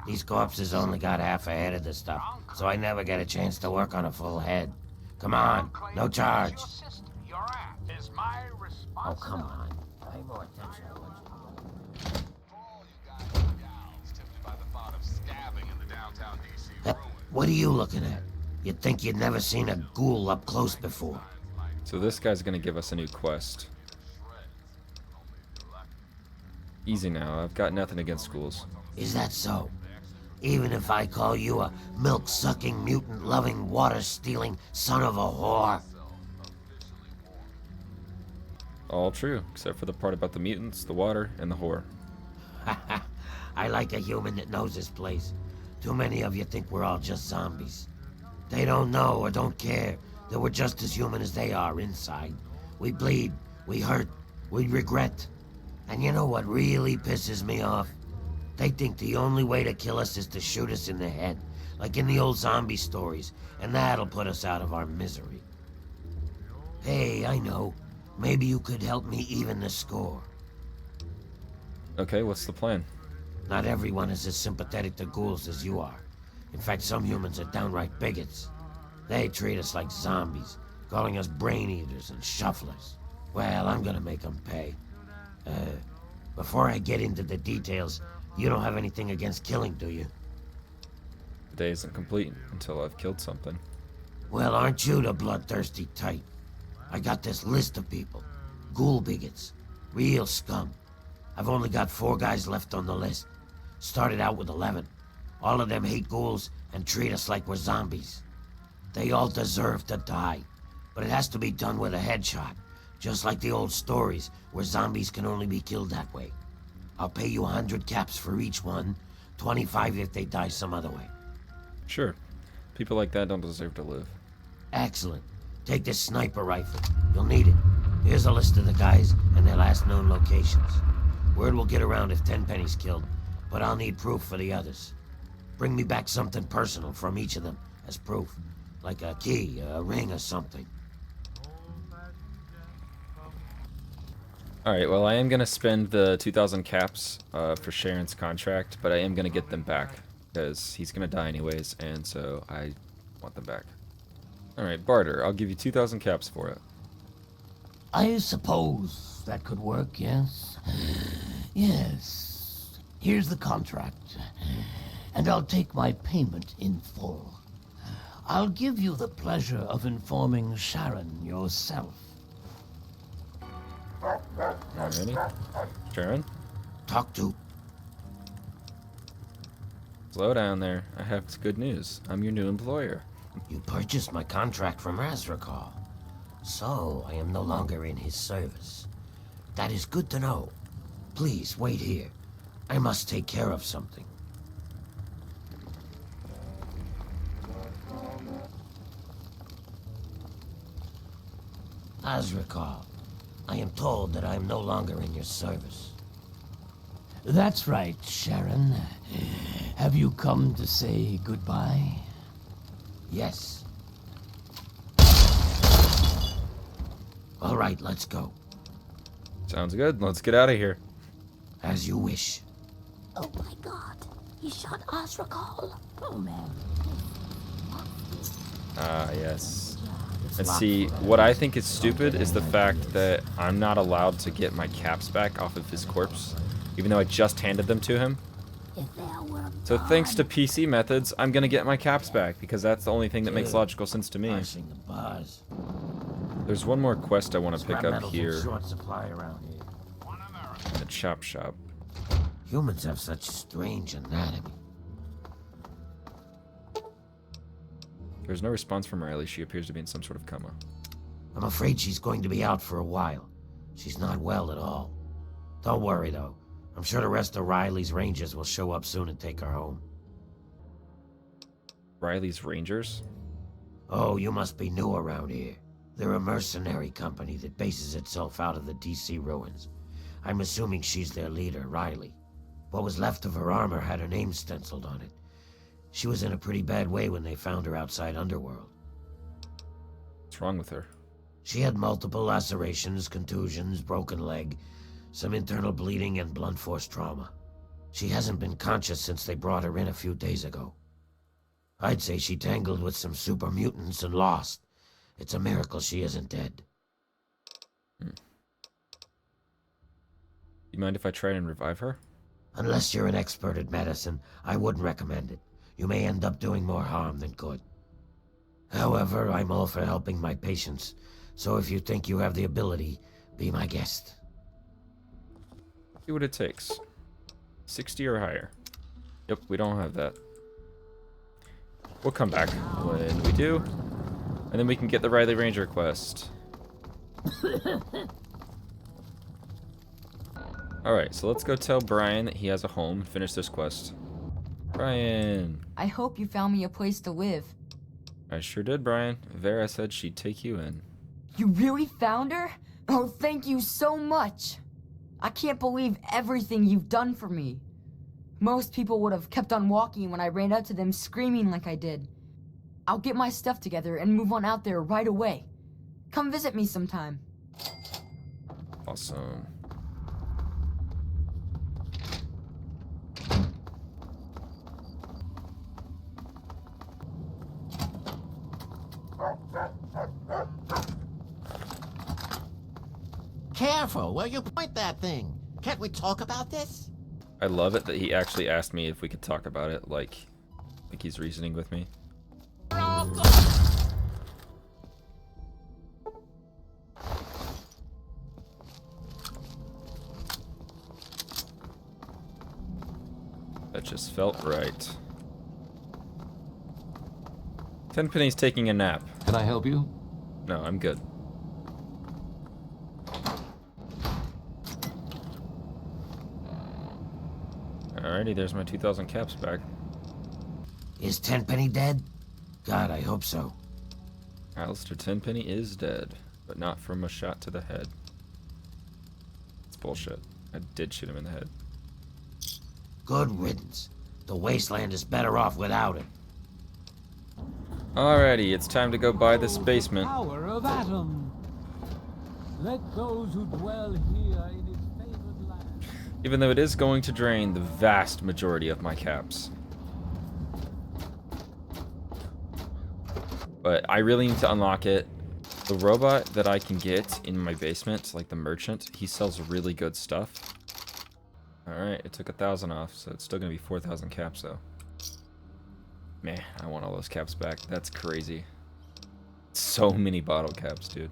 These corpses only got half a head of the stuff, so I never get a chance to work on a full head. Come on, no charge. Your act is my responsibility. Oh, come on. Pay more attention to what's What are you looking at? You'd think you'd never seen a ghoul up close before. So this guy's gonna give us a new quest. Easy now, I've got nothing against schools. Is that so? Even if I call you a milk-sucking, mutant-loving, water-stealing son of a whore? All true, except for the part about the mutants, the water, and the whore. I like a human that knows his place. Too many of you think we're all just zombies. They don't know or don't care that we're just as human as they are inside. We bleed, we hurt, we regret. And you know what really pisses me off? They think the only way to kill us is to shoot us in the head, like in the old zombie stories, and that'll put us out of our misery. Hey, I know. Maybe you could help me even the score. Okay, what's the plan? Not everyone is as sympathetic to ghouls as you are. In fact, some humans are downright bigots. They treat us like zombies, calling us brain eaters and shufflers. Well, I'm gonna make them pay. Before I get into the details, you don't have anything against killing, do you? The day isn't complete until I've killed something. Well, aren't you the bloodthirsty type? I got this list of people. Ghoul bigots. Real scum. I've only got 4 guys left on the list. Started out with 11. All of them hate ghouls and treat us like we're zombies. They all deserve to die. But it has to be done with a headshot. Just like the old stories, where zombies can only be killed that way. I'll pay you 100 caps for each one, 25 if they die some other way. Sure. People like that don't deserve to live. Excellent. Take this sniper rifle. You'll need it. Here's a list of the guys and their last known locations. Word will get around if Tenpenny's killed, but I'll need proof for the others. Bring me back something personal from each of them as proof. Like a key, a ring or something. Alright, well I am going to spend the 2,000 caps for Sharon's contract, but I am going to get them back, because he's going to die anyways, and so I want them back. Alright, barter. I'll give you 2,000 caps for it. I suppose that could work, yes? Yes. Here's the contract, and I'll take my payment in full. I'll give you the pleasure of informing Sharon yourself. Alrighty. Sharon? Talk to. Slow down there. I have good news. I'm your new employer. You purchased my contract from Razrakal. So, I am no longer in his service. That is good to know. Please, wait here. I must take care of something. Razrakal, I am told that I am no longer in your service. That's right, Sharon. Have you come to say goodbye? Yes. All right, let's go. Sounds good. Let's get out of here. As you wish. Oh my god. He shot Azrakal. Oh man. Ah, yes. And see, what I think is stupid is the fact that I'm not allowed to get my caps back off of his corpse, even though I just handed them to him. So thanks to PC methods, I'm gonna get my caps back, because that's the only thing that makes logical sense to me. There's one more quest I want to pick up here. Short supply around here. The chop shop. Humans have such strange anatomy. There's no response from Riley. She appears to be in some sort of coma. I'm afraid she's going to be out for a while. She's not well at all. Don't worry, though. I'm sure the rest of Riley's Rangers will show up soon and take her home. Riley's Rangers? Oh, you must be new around here. They're a mercenary company that bases itself out of the DC ruins. I'm assuming she's their leader, Riley. What was left of her armor had her name stenciled on it. She was in a pretty bad way when they found her outside Underworld. What's wrong with her? She had multiple lacerations, contusions, broken leg, some internal bleeding, and blunt force trauma. She hasn't been conscious since they brought her in a few days ago. I'd say she tangled with some super mutants and lost. It's a miracle she isn't dead. You mind if I try and revive her? Unless you're an expert at medicine, I wouldn't recommend it. You may end up doing more harm than good. However, I'm all for helping my patients, so if you think you have the ability, be my guest. See what it takes. 60 or higher. Yep, we don't have that. We'll come back when we do, and then we can get the Riley Ranger quest. Alright, so let's go tell Brian that he has a home and finish this quest. Brian! I hope you found me a place to live. I sure did, Brian. Vera said she'd take you in. You really found her? Oh, thank you so much. I can't believe everything you've done for me. Most people would have kept on walking when I ran up to them screaming like I did. I'll get my stuff together and move on out there right away. Come visit me sometime. Awesome. Careful where you point that thing. Can't we talk about this? I love it that he actually asked me if we could talk about it, like he's reasoning with me. That just felt right. Tenpenny's taking a nap. Can I help you? No, I'm good. Alrighty, there's my 2,000 caps back. Is Tenpenny dead? God, I hope so. Alistair Tenpenny is dead, but not from a shot to the head. It's bullshit. I did shoot him in the head. Good riddance. The wasteland is better off without him. Alrighty, it's time to go buy this basement. Power of Atom. Let those who dwell here in its favored land. Even though it is going to drain the vast majority of my caps. But I really need to unlock it. The robot that I can get in my basement, like the merchant, he sells really good stuff. Alright, it took 1,000 off, so it's still gonna be 4,000 caps though. Man, I want all those caps back. That's crazy. So many bottle caps, dude.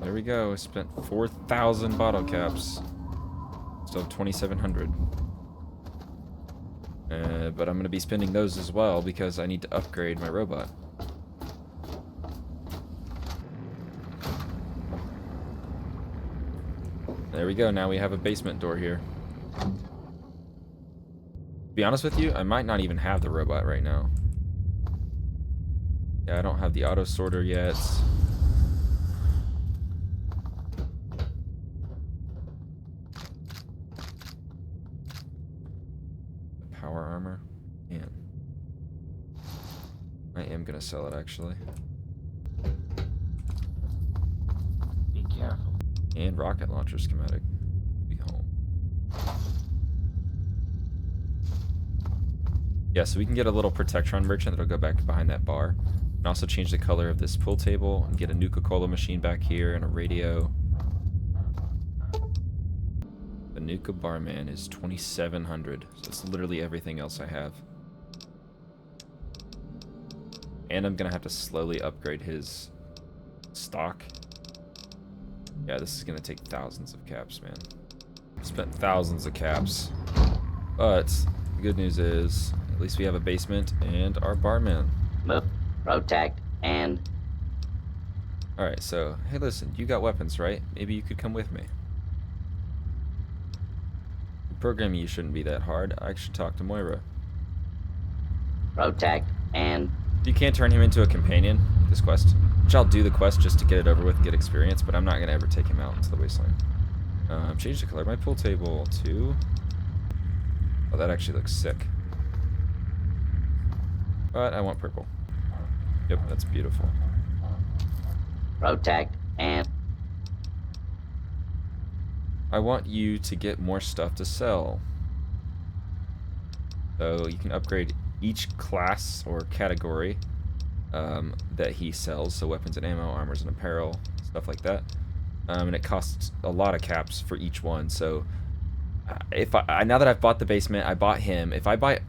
There we go. I spent 4,000 bottle caps. Still have 2,700. But I'm going to be spending those as well because I need to upgrade my robot. There we go. Now we have a basement door here. To be honest with you, I might not even have the robot right now. Yeah, I don't have the auto sorter yet. Power armor. Man. I am gonna sell it actually. Be careful. And rocket launcher schematic. Be home. Yeah, so we can get a little Protectron merchant that'll go back behind that bar. And also change the color of this pool table and get a Nuka-Cola machine back here and a radio. The Nuka Barman is 2,700. So it's literally everything else I have. And I'm gonna have to slowly upgrade his stock. Yeah, this is gonna take thousands of caps, man. I spent thousands of caps. But the good news is, at least we have a basement and our barman. Move, protect, and... Alright, so, hey listen, you got weapons, right? Maybe you could come with me. Programming you shouldn't be that hard. I should talk to Moira. Protect, and... You can't turn him into a companion with this quest. Which I'll do the quest just to get it over with and get experience, but I'm not going to ever take him out into the wasteland. Change the color of my pool table to... Oh, that actually looks sick. But I want purple. Yep, that's beautiful. Protect, and... I want you to get more stuff to sell. So you can upgrade each class or category that he sells. So weapons and ammo, armors and apparel, stuff like that. And it costs a lot of caps for each one. So if now that I've bought the basement, I bought him. If I buy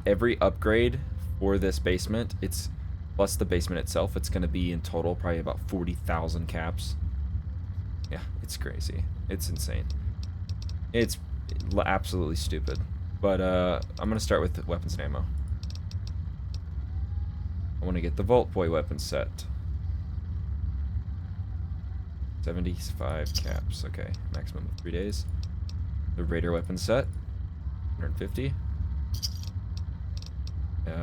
every upgrade for this basement, it's plus the basement itself, it's going to be in total probably about 40,000 caps. Yeah, it's crazy. It's insane. It's absolutely stupid. But I'm going to start with the weapons and ammo. I want to get the Vault Boy weapon set. 75 caps. Okay, maximum of 3 days. The Raider weapon set. 150.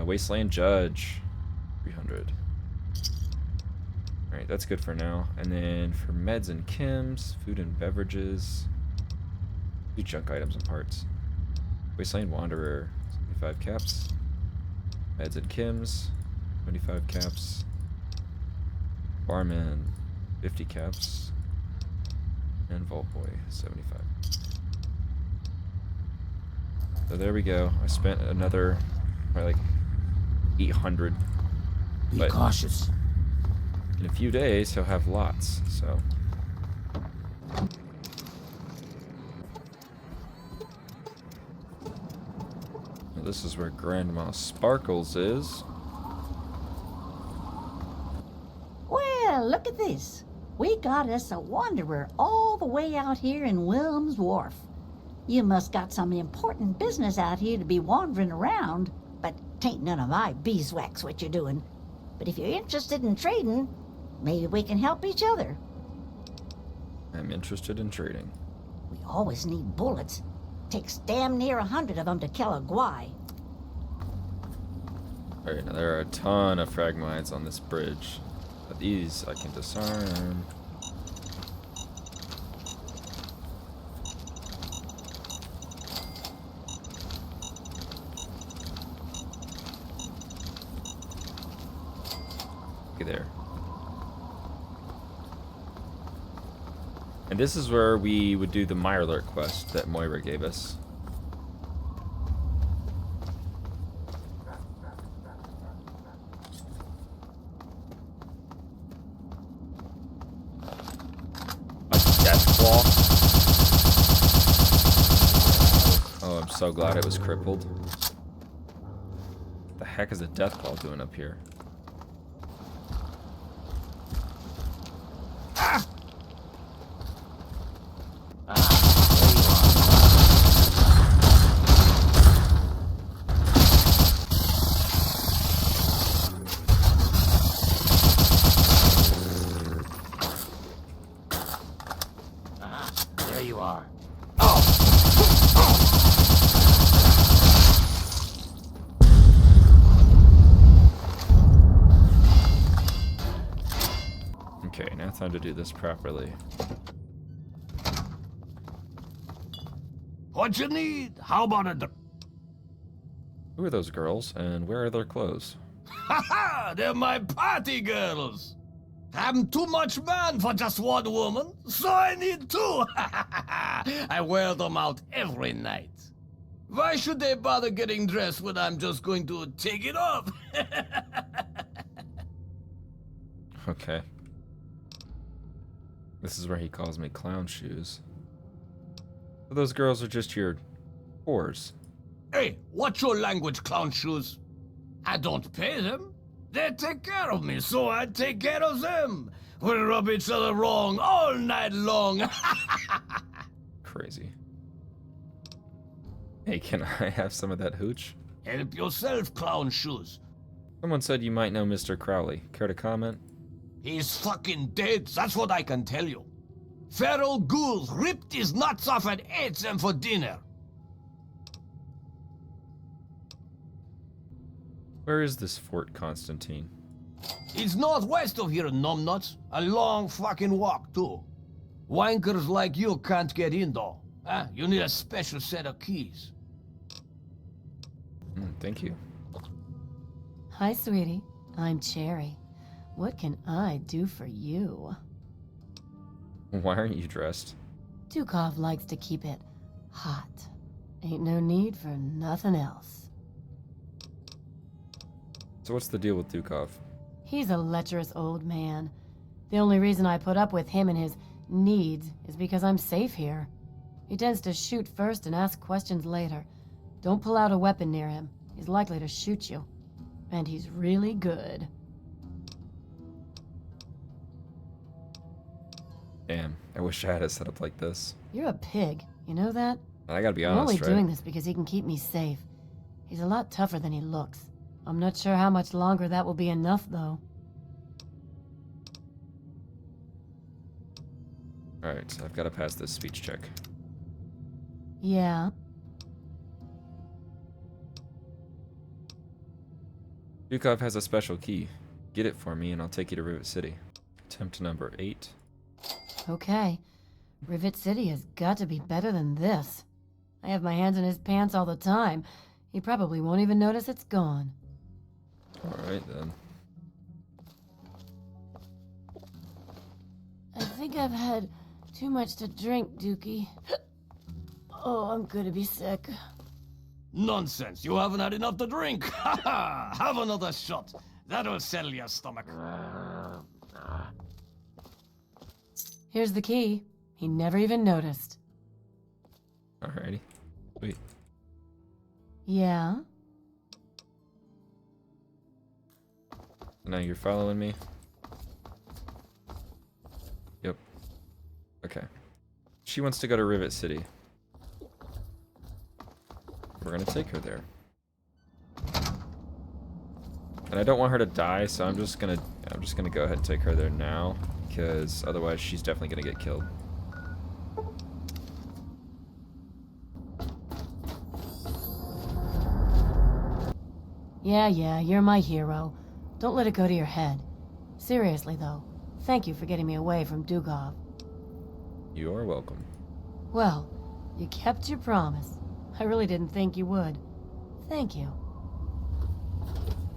Wasteland Judge. 300. Alright, that's good for now. And then for meds and chems, food and beverages, do junk items and parts. Wasteland Wanderer, 75 caps. Meds and chems, 25 caps. Barman, 50 caps. And Vault Boy, 75. So there we go. I spent another, like, 800. Be cautious. In a few days, he'll have lots, so. Now this is where Grandma Sparkles is. Well, look at this. We got us a wanderer all the way out here in Wilm's Wharf. You must got some important business out here to be wandering around, but 'tain't none of my beeswax what you're doing. But if you're interested in trading, maybe we can help each other. I'm interested in trading. We always need bullets. Takes damn near 100 of them to kill a guy. Alright, now there are a ton of fragmites on this bridge. But these I can disarm. There. And this is where we would do the Mirelurk quest that Moira gave us. A Deathclaw. Oh, I'm so glad it was crippled. What the heck is a Deathclaw doing up here? There you are. Okay, now time to do this properly. What you need? How about a... Who are those girls, and where are their clothes? Ha! They're my party girls. I'm too much man for just one woman, so I need two. I wear them out every night. Why should they bother getting dressed when I'm just going to take it off? Okay. This is where he calls me clown shoes. So those girls are just your whores. Hey, what's your language, clown shoes? I don't pay them. They take care of me, so I take care of them. We rub each other wrong all night long. Crazy. Hey, can I have some of that hooch? Help yourself, clown shoes. Someone said you might know Mr. Crowley. Care to comment? He's fucking dead, that's what I can tell you. Feral ghouls ripped his nuts off and ate them for dinner. Where is this Fort Constantine? It's northwest of here, numbnuts. A long fucking walk, too. Wankers like you can't get in, though. You need a special set of keys. Thank you. Hi, sweetie. I'm Cherry. What can I do for you? Why aren't you dressed? Dukov likes to keep it hot. Ain't no need for nothing else. So what's the deal with Dukov? He's a lecherous old man. The only reason I put up with him and his needs is because I'm safe here. He tends to shoot first and ask questions later. Don't pull out a weapon near him. He's likely to shoot you. And he's really good. Damn, I wish I had a setup like this. You're a pig. You know that? I gotta be I'm honest, only right? doing this because he can keep me safe. He's a lot tougher than he looks. I'm not sure how much longer that will be enough, though. Alright, so I've got to pass this speech check. Yeah. Dukov has a special key. Get it for me and I'll take you to Rivet City. Attempt number 8. Okay. Rivet City has got to be better than this. I have my hands in his pants all the time. He probably won't even notice it's gone. Alright then. I think I've had Too much to drink, Dookie. Oh, I'm gonna be sick. Nonsense, you haven't had enough to drink. Ha ha! Have another shot. That'll settle your stomach. Here's the key. He never even noticed. Alrighty. Sweet. Yeah? Now you're following me? Yep. Okay. She wants to go to Rivet City. We're gonna take her there. And I don't want her to die, so I'm just gonna go ahead and take her there now, because otherwise she's definitely gonna get killed. Yeah, you're my hero. Don't let it go to your head. Seriously, though, thank you for getting me away from Dugov. You are welcome. Well, you kept your promise. I really didn't think you would. Thank you.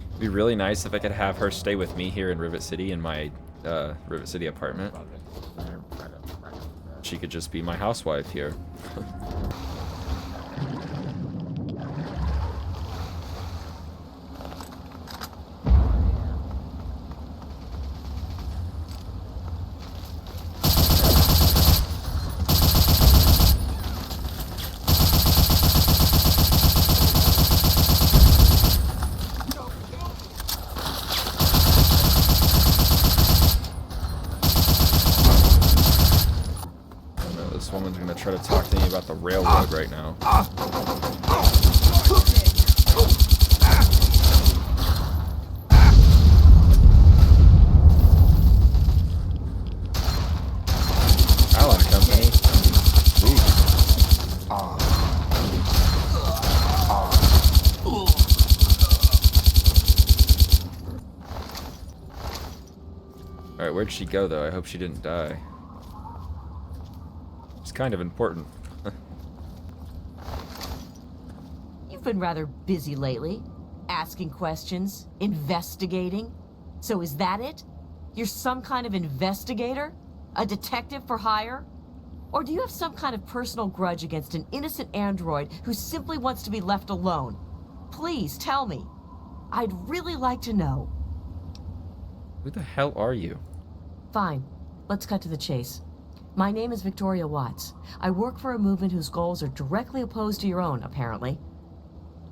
It'd be really nice if I could have her stay with me here in Rivet City in my Rivet City apartment. She could just be my housewife here. Try to talk to me about the railroad right now. Allen Company. Alright, where'd she go though? I hope she didn't die. Kind of important. You've been rather busy lately, asking questions, investigating. So is that it? You're some kind of investigator? A detective for hire? Or do you have some kind of personal grudge against an innocent android who simply wants to be left alone? Please tell me. I'd really like to know. Who the hell are you? Fine. Let's cut to the chase. My name is Victoria Watts. I work for a movement whose goals are directly opposed to your own, apparently.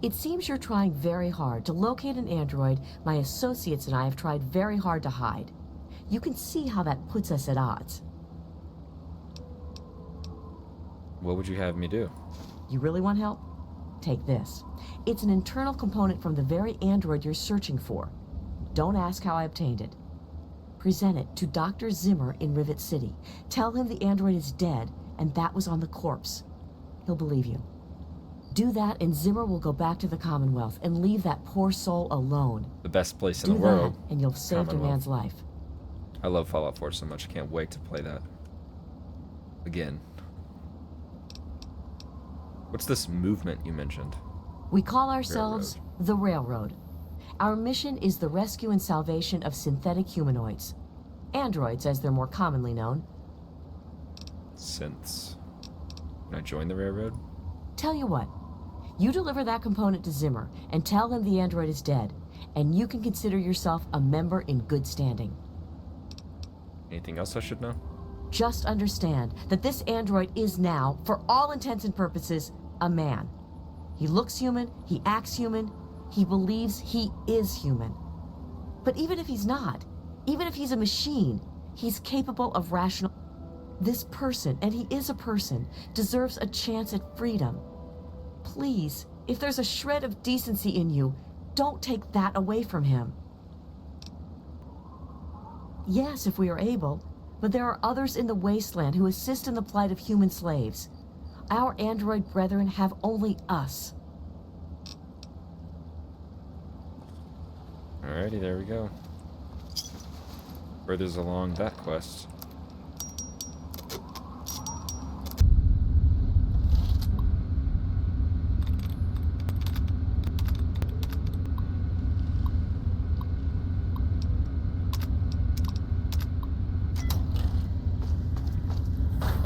It seems you're trying very hard to locate an android my associates and I have tried very hard to hide. You can see how that puts us at odds. What would you have me do? You really want help? Take this. It's an internal component from the very android you're searching for. Don't ask how I obtained it. Present it to Dr. Zimmer in Rivet City. Tell him the android is dead, and that was on the corpse. He'll believe you. Do that, and Zimmer will go back to the Commonwealth and leave that poor soul alone. The best place in Do the world. that, and you'll save your man's life. I love Fallout 4 so much. I can't wait to play that again. What's this movement you mentioned? We call ourselves the Railroad. Our mission is the rescue and salvation of synthetic humanoids. Androids, as they're more commonly known. Synths. Can I join the railroad? Tell you what. You deliver that component to Zimmer and tell him the android is dead, and you can consider yourself a member in good standing. Anything else I should know? Just understand that this android is now, for all intents and purposes, a man. He looks human, he acts human, he believes he is human. But even if he's not, even if he's a machine, he's capable of rational... This person, and he is a person, deserves a chance at freedom. Please, if there's a shred of decency in you, don't take that away from him. Yes, if we are able, but there are others in the wasteland who assist in the plight of human slaves. Our android brethren have only us. Alrighty, there we go. Furthers along that quest.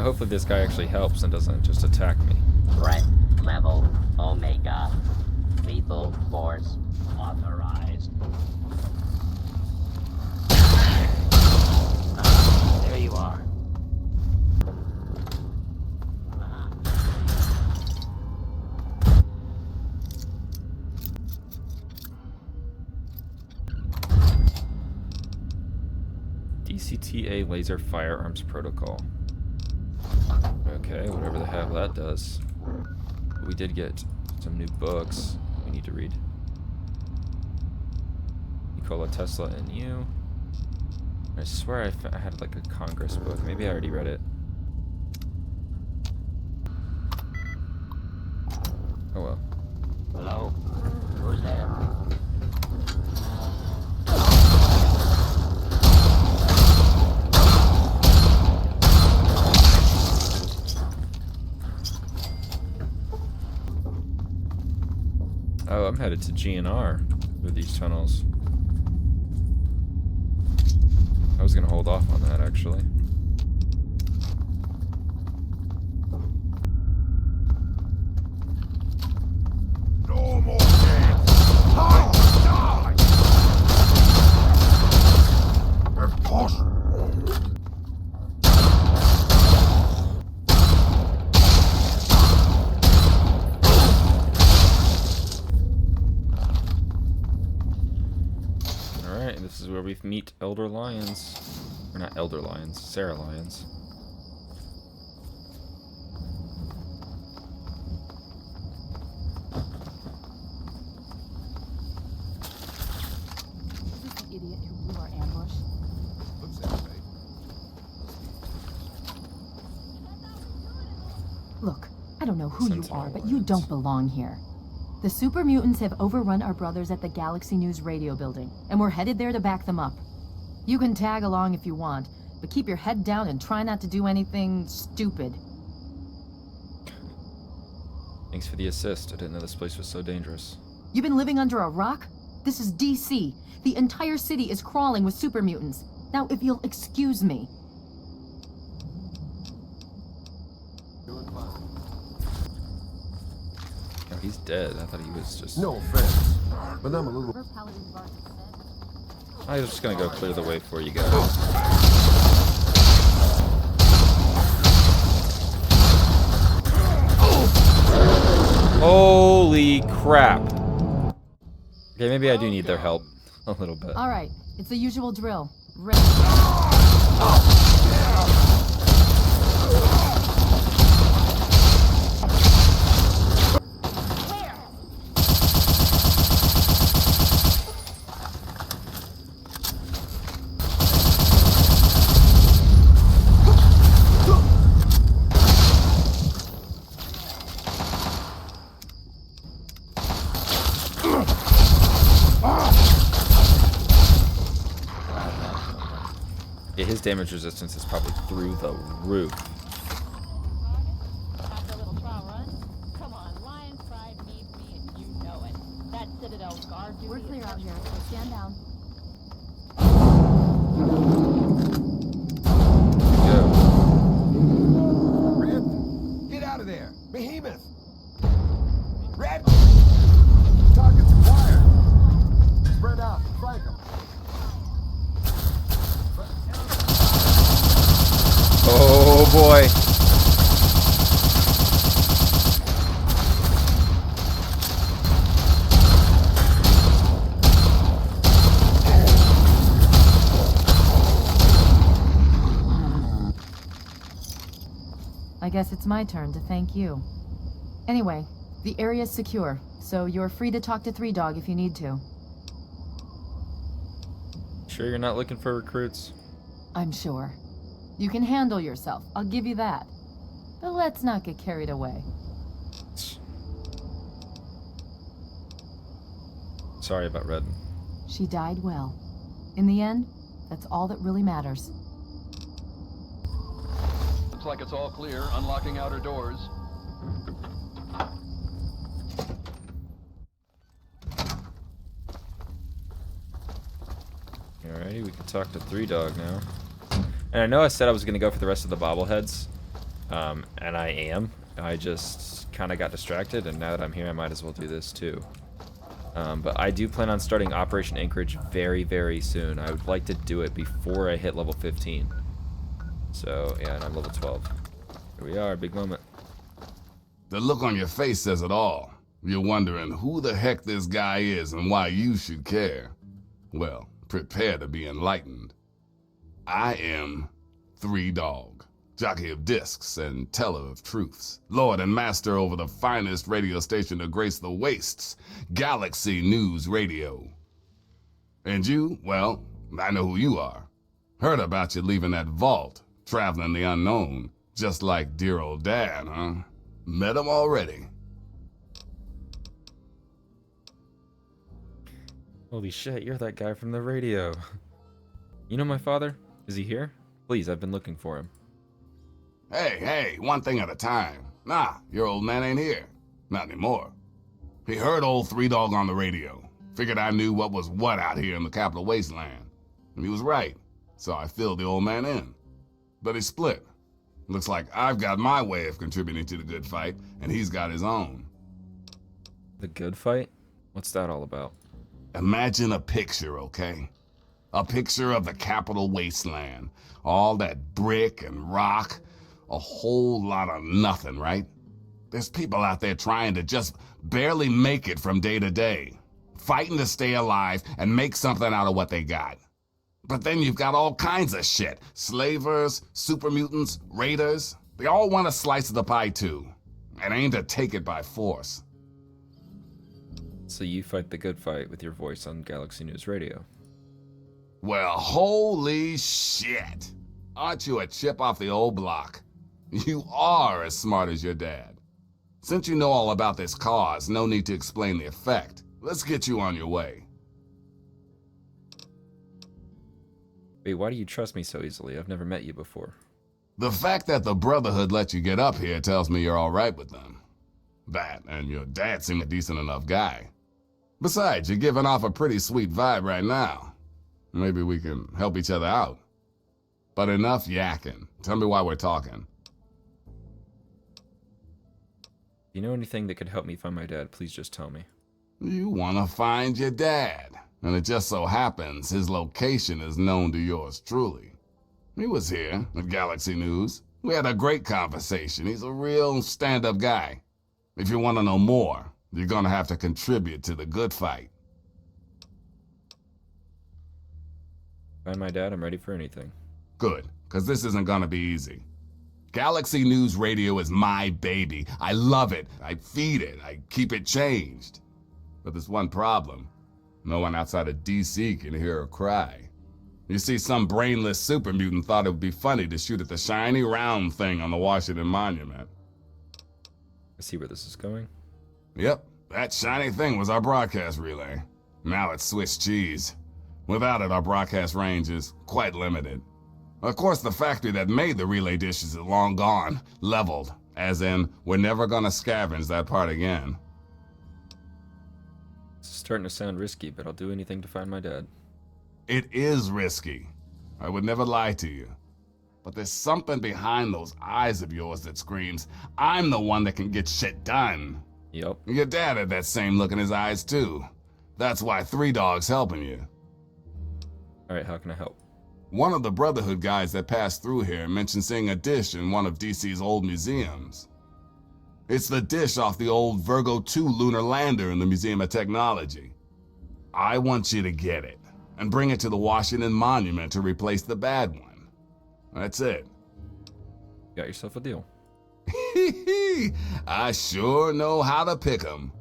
Hopefully this guy actually helps and doesn't just attack me. Threat level Omega. Lethal force authorized. There you are. DCTA Laser Firearms Protocol. Okay, whatever the hell that does. We did get some new books we need to read. Nikola Tesla and You. I swear I had like a Congress book. Maybe I already read it. Oh well. Hello? Who's there? Oh, I'm headed to GNR through these tunnels. I was gonna hold off on that actually. No more games. Time to die. Impossible. Alright, this is where we meet Elder Lions. Or not Elder Lions, Sarah Lions. Is this the idiot who blew our ambush? Looks that way. Look, I don't know who you Sentinel are, but you Lions. don't belong here. The super mutants have overrun our brothers at the Galaxy News radio building, and we're headed there to back them up. You can tag along if you want, but keep your head down and try not to do anything stupid. Thanks for the assist. I didn't know this place was so dangerous. You've been living under a rock? This is DC. The entire city is crawling with super mutants. Now, if you'll excuse me. Oh, he's dead. I thought he was just... No offense, but I'm a little... I was just gonna go clear the way for you guys. Holy crap. Okay, maybe I do need their help a little bit. All right, it's the usual drill. Ready. Yeah, his damage resistance is probably through the roof. After a little trial run? Come on, Lion's Pride needs me and you know it. That Citadel guard duty. We're clear out here, so stand down. Red, get out of there! Behemoth! Red! Target's acquired! Spread out, flank them. Oh boy. I guess it's my turn to thank you. Anyway, the area's secure, so you're free to talk to Three Dog if you need to. Sure you're not looking for recruits? I'm sure. You can handle yourself, I'll give you that. But let's not get carried away. Sorry about Redden. She died well. In the end, that's all that really matters. Looks like it's all clear. Unlocking outer doors. Alrighty, we can talk to Three Dog now. And I know I said I was going to go for the rest of the bobbleheads, And I am. I just kind of got distracted, and now that I'm here, I might as well do this too. But I do plan on starting Operation Anchorage very, very soon. I would like to do it before I hit level 15. So, yeah, and I'm level 12. Here we are, big moment. The look on your face says it all. You're wondering who the heck this guy is and why you should care. Well, prepare to be enlightened. I am 3 Dog, jockey of discs and teller of truths, lord and master over the finest radio station to grace the wastes, Galaxy News Radio. And you, well, I know who you are. Heard about you leaving that vault, traveling the unknown, just like dear old Dad, huh? Met him already. Holy shit, you're that guy from the radio. You know my father? Is he here? Please, I've been looking for him. Hey, one thing at a time. Nah, your old man ain't here. Not anymore. He heard old 3 Dog on the radio. Figured I knew what was what out here in the capital wasteland. And he was right, so I filled the old man in. But he split. Looks like I've got my way of contributing to the good fight, and he's got his own. The good fight? What's that all about? Imagine a picture, okay? A picture of the capital wasteland. All that brick and rock. A whole lot of nothing, right? There's people out there trying to just barely make it from day to day. Fighting to stay alive and make something out of what they got. But then you've got all kinds of shit. Slavers, super mutants, raiders. They all want a slice of the pie too. And aim to take it by force. So you fight the good fight with your voice on Galaxy News Radio. Well, holy shit. Aren't you a chip off the old block? You are as smart as your dad. Since you know all about this cause, no need to explain the effect. Let's get you on your way. Wait, why do you trust me so easily? I've never met you before. The fact that the Brotherhood let you get up here tells me you're all right with them. That, and your dad seemed a decent enough guy. Besides, you're giving off a pretty sweet vibe right now. Maybe we can help each other out. But enough yakking. Tell me why we're talking. If you know anything that could help me find my dad, please just tell me. You want to find your dad. And it just so happens his location is known to yours truly. He was here at Galaxy News. We had a great conversation. He's a real stand-up guy. If you want to know more, you're gonna have to contribute to the good fight. Find my dad, I'm ready for anything. Good, because this isn't gonna be easy. Galaxy News Radio is my baby. I love it. I feed it. I keep it changed. But there's one problem. No one outside of DC can hear her cry. You see, some brainless super mutant thought it would be funny to shoot at the shiny round thing on the Washington Monument. I see where this is going. Yep, that shiny thing was our broadcast relay. Now it's Swiss cheese. Without it, our broadcast range is quite limited. Of course, the factory that made the relay dishes is long gone, leveled, as in, we're never gonna scavenge that part again. This is starting to sound risky, but I'll do anything to find my dad. It is risky. I would never lie to you. But there's something behind those eyes of yours that screams, I'm the one that can get shit done. Yep. Your dad had that same look in his eyes too. That's why 3 Dog's helping you. Alright, how can I help? One of the Brotherhood guys that passed through here mentioned seeing a dish in one of DC's old museums. It's the dish off the old Virgo 2 lunar lander in the Museum of Technology. I want you to get it and bring it to the Washington Monument to replace the bad one. That's it. Got yourself a deal. I sure know how to pick 'em.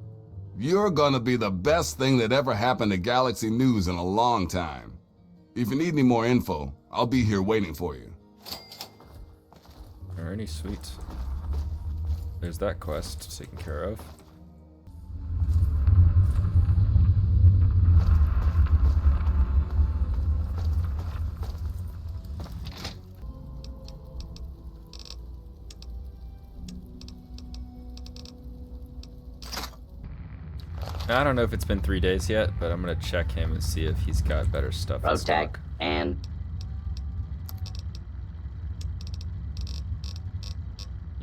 You're gonna be the best thing that ever happened to Galaxy News in a long time. If you need any more info, I'll be here waiting for you. Alrighty, sweet. There's that quest taken care of. I don't know if it's been 3 days yet, but I'm gonna check him and see if he's got better stuff. Protect and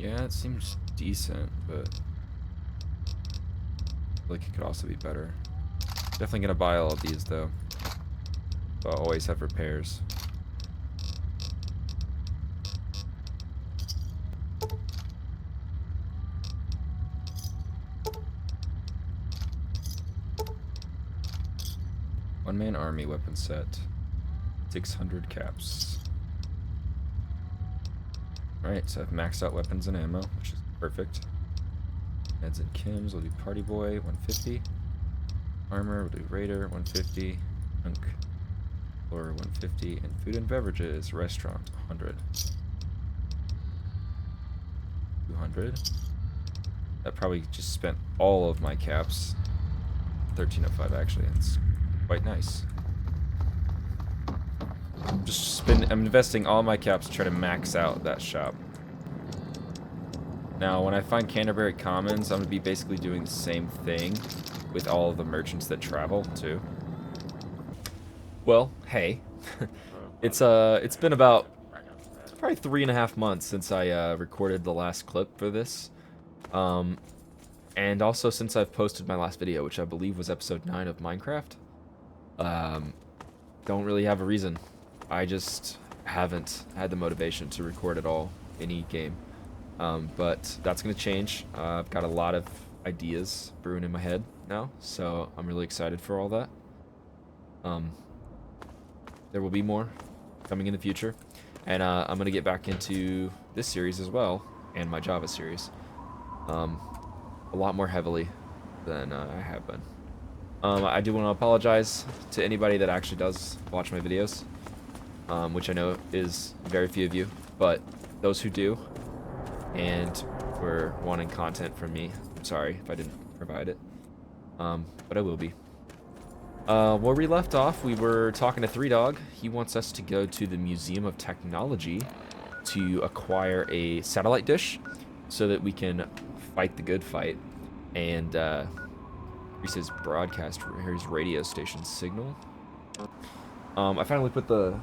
Yeah, it seems decent, but I feel like it could also be better. Definitely gonna buy all of these though. So I'll always have repairs. One-man army weapon set. 600 caps. Alright, so I've maxed out weapons and ammo, which is perfect. Meds and chems, we'll do Party Boy, 150. Armor, we'll do Raider, 150. Junk, Explorer, 150. And food and beverages, restaurant, 100. 200. That probably just spent all of my caps. 1305 actually, that's quite nice. I'm investing all my caps to try to max out that shop. Now, when I find Canterbury Commons, I'm gonna be basically doing the same thing with all of the merchants that travel too. Well, hey, it's been about probably 3.5 months since I recorded the last clip for this, and also since I've posted my last video, which I believe was episode 9 of Minecraft. Don't really have a reason. I just haven't had the motivation to record at all any game. But that's going to change. I've got a lot of ideas brewing in my head now, so I'm really excited for all that. There will be more coming in the future. And I'm going to get back into this series as well, and my Java series. A lot more heavily than I have been. I do want to apologize to anybody that actually does watch my videos. Which I know is very few of you, but those who do, and were wanting content from me, I'm sorry if I didn't provide it, but I will be. Where we left off, we were talking to Three Dog. He wants us to go to the Museum of Technology to acquire a satellite dish so that we can fight the good fight and increase his broadcast, his radio station signal. I finally put the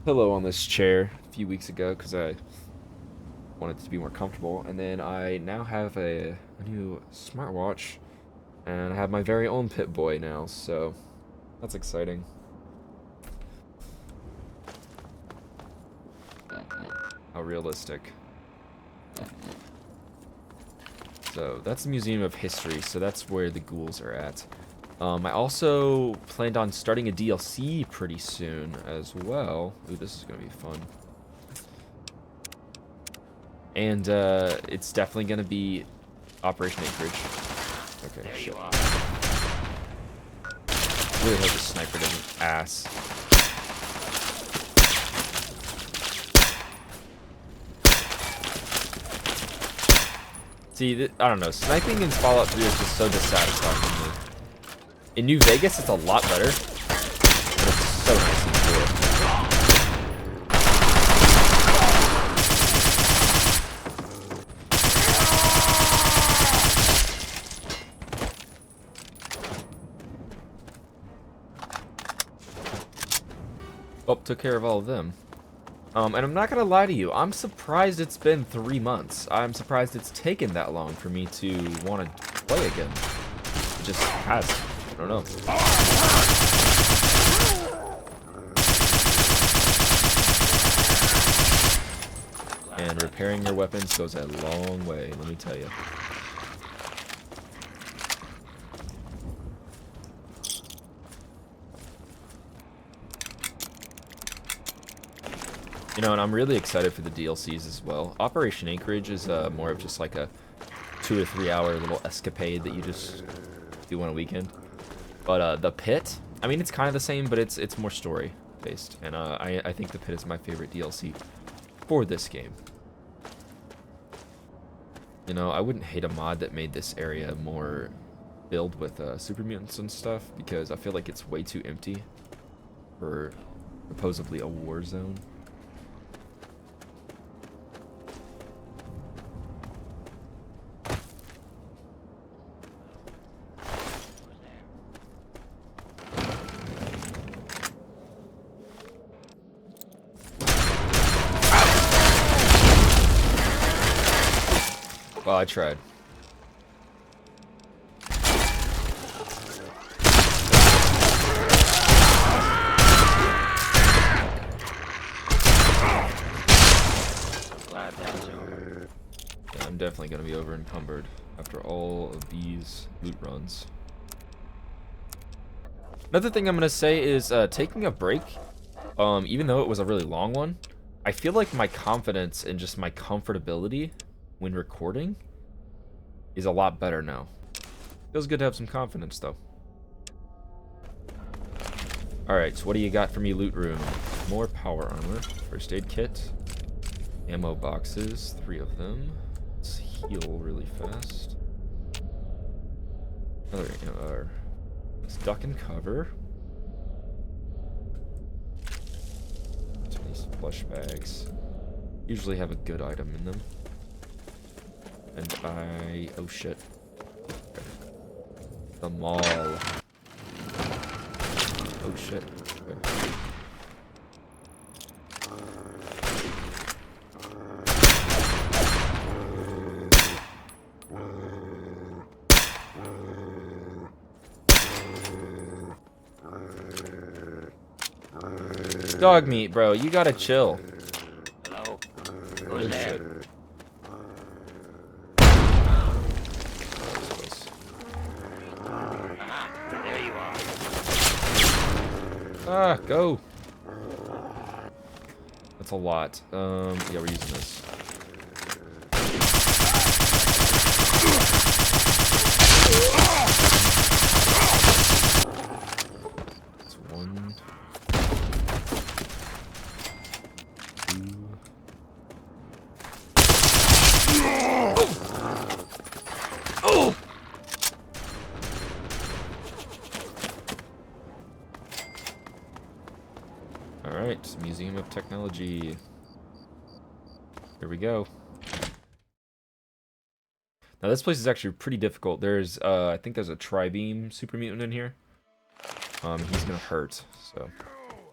pillow on this chair a few weeks ago because I wanted it to be more comfortable, and then I now have a new smartwatch, and I have my very own Pipboy now, so that's exciting. How realistic. So that's the Museum of History, so that's where the ghouls are at. I also planned on starting a DLC pretty soon as well. Ooh, this is going to be fun. And it's definitely going to be Operation Anchorage. Okay, shit. Really hope the sniper doesn't ass. See, I don't know. Sniping in Fallout 3 is just so dissatisfying to me. In New Vegas, it's a lot better, but it's so nice and cool. Oh, took care of all of them. And I'm not gonna lie to you, I'm surprised it's been 3 months. I'm surprised it's taken that long for me to want to play again. It just has. I don't know. And repairing your weapons goes a long way, let me tell you. You know, and I'm really excited for the DLCs as well. Operation Anchorage is more of just like a 2 or 3 hour little escapade that you just do on a weekend. But the Pit, I mean, it's kind of the same, but it's more story based, and I think the Pit is my favorite DLC for this game. You know, I wouldn't hate a mod that made this area more filled with super mutants and stuff, because I feel like it's way too empty for supposedly a war zone. Well, I tried. Glad that's over. Yeah, I'm definitely going to be over encumbered after all of these loot runs. Another thing I'm going to say is taking a break, even though it was a really long one, I feel like my confidence and just my comfortability when recording is a lot better now. Feels good to have some confidence, though. Alright, so what do you got for me, loot room? More power armor, first aid kit, ammo boxes, 3 of them. Let's heal really fast. Let's duck and cover. These flush bags usually have a good item in them. And oh shit. Okay. The mall. Oh shit. Okay. Dogmeat, bro, you gotta chill. Hello? Oh, Who's there? shit. There you are. Ah, go. That's a lot. Yeah, we're using this. That's 1, 2. Oh! Alright, Museum of Technology. Here we go. Now this place is actually pretty difficult. There's, I think there's a tri-beam super mutant in here. He's gonna hurt, so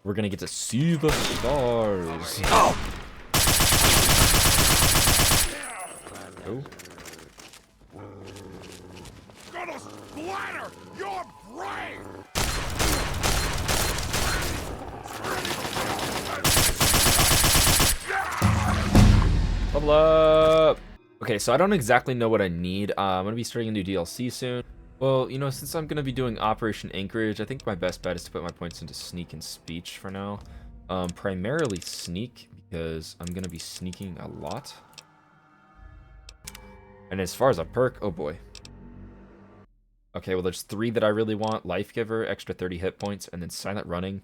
we're gonna get to see the stars. Oh! Oh. Gonna splatter your brain! Level up! Okay, so I don't exactly know what I need. I'm gonna be starting a new DLC soon. Well, you know, since I'm gonna be doing Operation Anchorage, I think my best bet is to put my points into Sneak and Speech for now. Primarily Sneak, because I'm gonna be sneaking a lot. And as far as a perk, oh boy. Okay, well there's 3 that I really want. Life Giver, extra 30 hit points, and then Silent Running.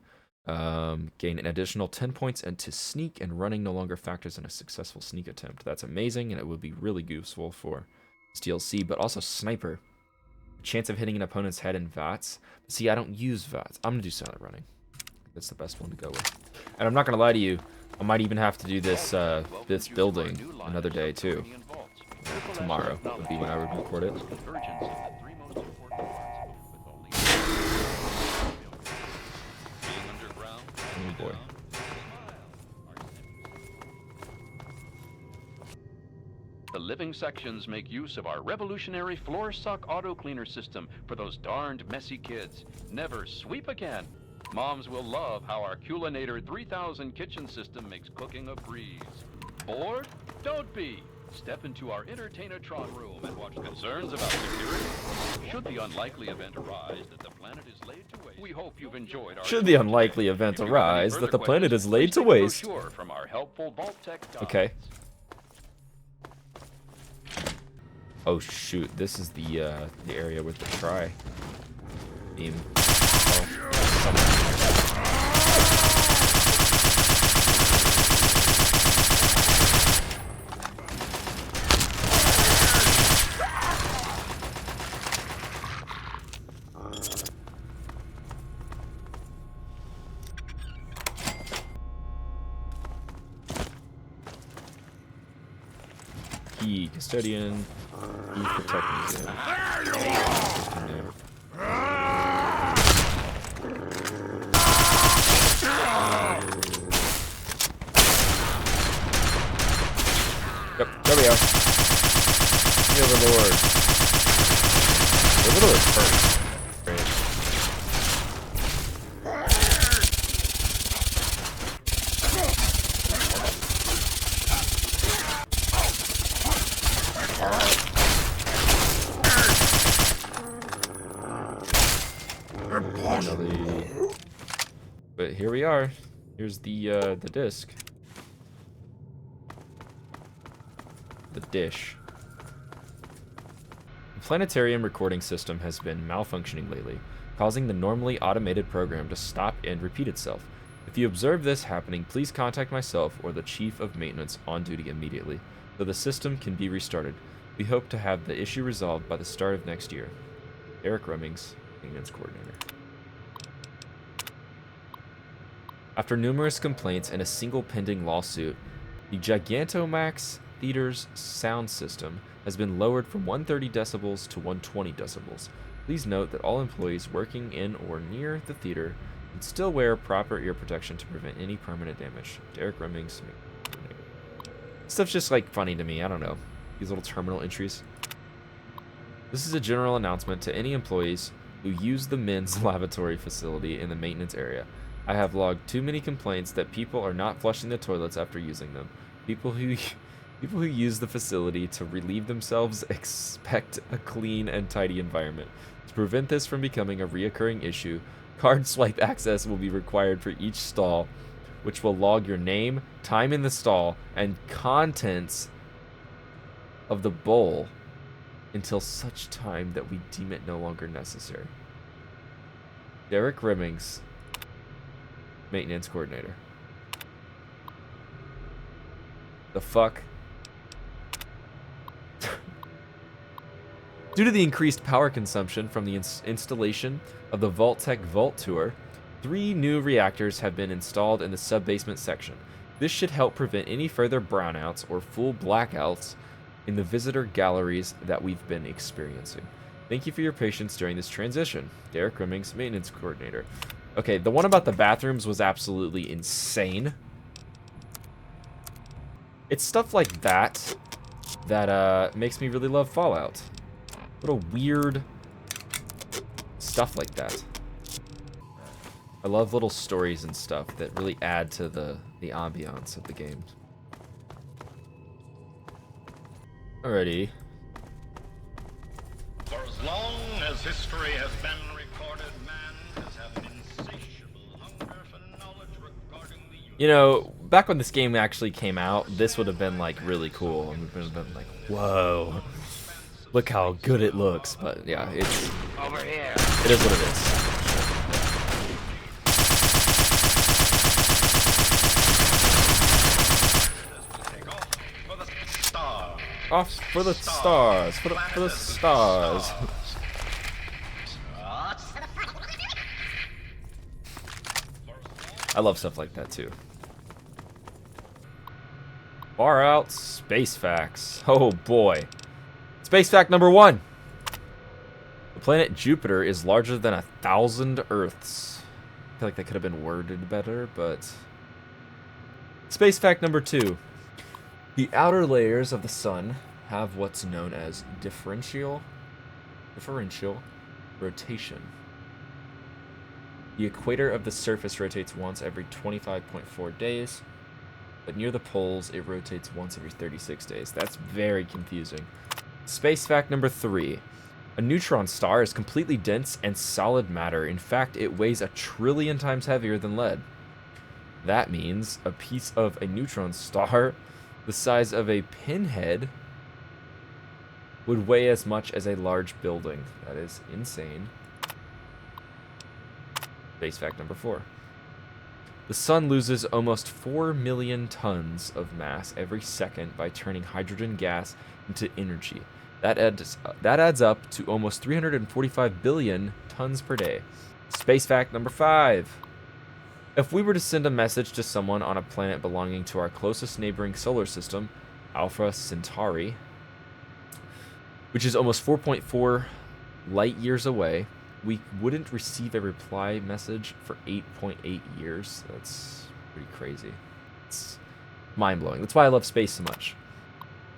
Gain an additional 10 points into Sneak, and running no longer factors in a successful sneak attempt. That's amazing, and it would be really useful for this DLC, but also Sniper. Chance of hitting an opponent's head in VATS. See, I don't use VATS. I'm gonna do Silent Running. That's the best one to go with. And I'm not gonna lie to you, I might even have to do this this building another day too. Tomorrow would be when I would record it. Oh boy. The living sections make use of our revolutionary floor suck auto cleaner system for those darned messy kids. Never sweep again. Moms will love how our Culinator 3000 kitchen system makes cooking a breeze. Bored? Don't be. Step into our Entertainatron room and watch concerns about security. Should the unlikely event arise that the planet is laid to waste, we hope you've enjoyed our... Should the unlikely event arise that the planet is laid to waste. From our helpful Vault Tech Okay. Oh shoot, this is the area with the try beam. Key custodian. Key protecting. Yep, there we are. The Overlord. The Overlord first. Great. Finally. But here we are. Here's the disc. The dish. The planetarium recording system has been malfunctioning lately, causing the normally automated program to stop and repeat itself. If you observe this happening, please contact myself or the Chief of Maintenance on duty immediately, so the system can be restarted. We hope to have the issue resolved by the start of next year. Eric Remings, Maintenance Coordinator. After numerous complaints and a single pending lawsuit, the Gigantamax Theater's sound system has been lowered from 130 decibels to 120 decibels. Please note that all employees working in or near the theater should still wear proper ear protection to prevent any permanent damage. Derek Remings. Stuff's just like funny to me, I don't know. These little terminal entries. This is a general announcement to any employees who use the men's lavatory facility in the maintenance area. I have logged too many complaints that people are not flushing the toilets after using them. People who use the facility to relieve themselves expect a clean and tidy environment. To prevent this from becoming a reoccurring issue, card swipe access will be required for each stall, which will log your name, time in the stall, and contents of the bowl until such time that we deem it no longer necessary. Derek Remings, Maintenance Coordinator. The fuck? Due to the increased power consumption from the installation of the Vault-Tec Vault Tour, 3 new reactors have been installed in the sub-basement section. This should help prevent any further brownouts or full blackouts in the visitor galleries that we've been experiencing. Thank you for your patience during this transition. Derek Remings, Maintenance Coordinator. Okay, the one about the bathrooms was absolutely insane. It's stuff like that that makes me really love Fallout. Little weird stuff like that. I love little stories and stuff that really add to the ambiance of the game. Alrighty. For as long as history has been recorded, man has had an insatiable hunger for knowledge regarding the universe. You know, back when this game actually came out, this would have been like really cool, and we'd have been like, whoa, look how good it looks. But yeah, it's over here. It is what it is. Off for the stars, for the stars. I love stuff like that too. Far out space facts. Oh boy. Space fact number 1. The planet Jupiter is larger than 1,000 Earths. I feel like that could have been worded better, but... Space fact number 2. The outer layers of the sun have what's known as differential rotation. The equator of the surface rotates once every 25.4 days, but near the poles it rotates once every 36 days. That's very confusing. Space fact number 3. A neutron star is completely dense and solid matter. In fact, it weighs 1 trillion times heavier than lead. That means a piece of a neutron star the size of a pinhead would weigh as much as a large building. That is insane. Space fact number 4. The sun loses almost 4 million tons of mass every second by turning hydrogen gas into energy. That adds up to almost 345 billion tons per day. Space fact number 5. If we were to send a message to someone on a planet belonging to our closest neighboring solar system, Alpha Centauri, which is almost 4.4 light years away, we wouldn't receive a reply message for 8.8 years. That's pretty crazy. It's mind-blowing. That's why I love space so much.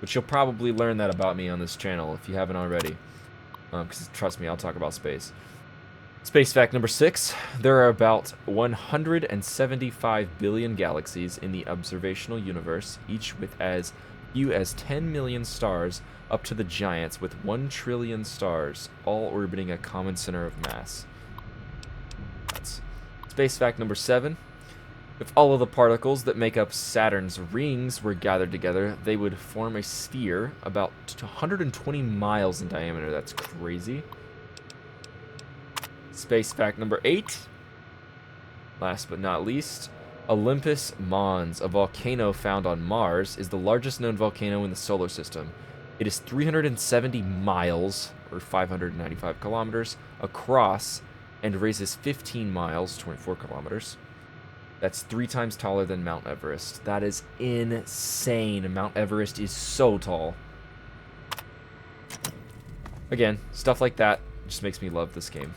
Which you'll probably learn that about me on this channel if you haven't already. Because trust me, I'll talk about space. Space fact number 6. There are about 175 billion galaxies in the observational universe, each with as few as 10 million stars, up to the giants with 1 trillion stars, all orbiting a common center of mass. That's space fact number 7. If all of the particles that make up Saturn's rings were gathered together, they would form a sphere about 120 miles in diameter. That's crazy. Space fact number 8. Last but not least, Olympus Mons, a volcano found on Mars, is the largest known volcano in the solar system. It is 370 miles, or 595 kilometers, across and raises 15 miles, 24 kilometers. That's 3 times taller than Mount Everest. That is insane. Mount Everest is so tall. Again, stuff like that just makes me love this game.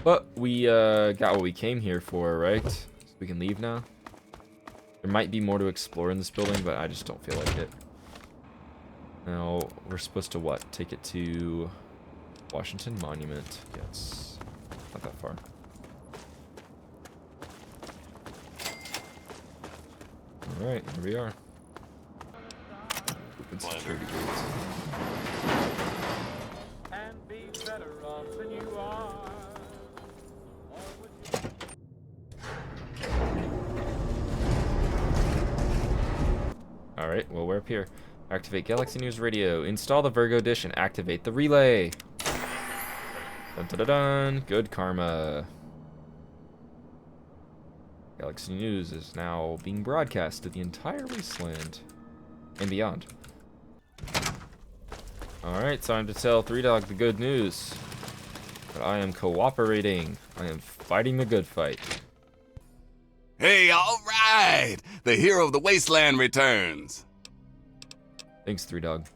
But we got what we came here for, right? So we can leave now. There might be more to explore in this building, but I just don't feel like it. Now, we're supposed to what? Take it to Washington Monument. Yes. Not that far. Alright, here we are. Open security gates. And be better off than you are. Alright, well, we're up here. Activate Galaxy News Radio. Install the Virgo dish and activate the relay. Dun dun dun dun. Good karma. Galaxy News is now being broadcast to the entire wasteland and beyond. Alright, time to tell 3Dog the good news. That I am cooperating. I am fighting the good fight. Hey, all right! The hero of the wasteland returns. Thanks, 3Dog.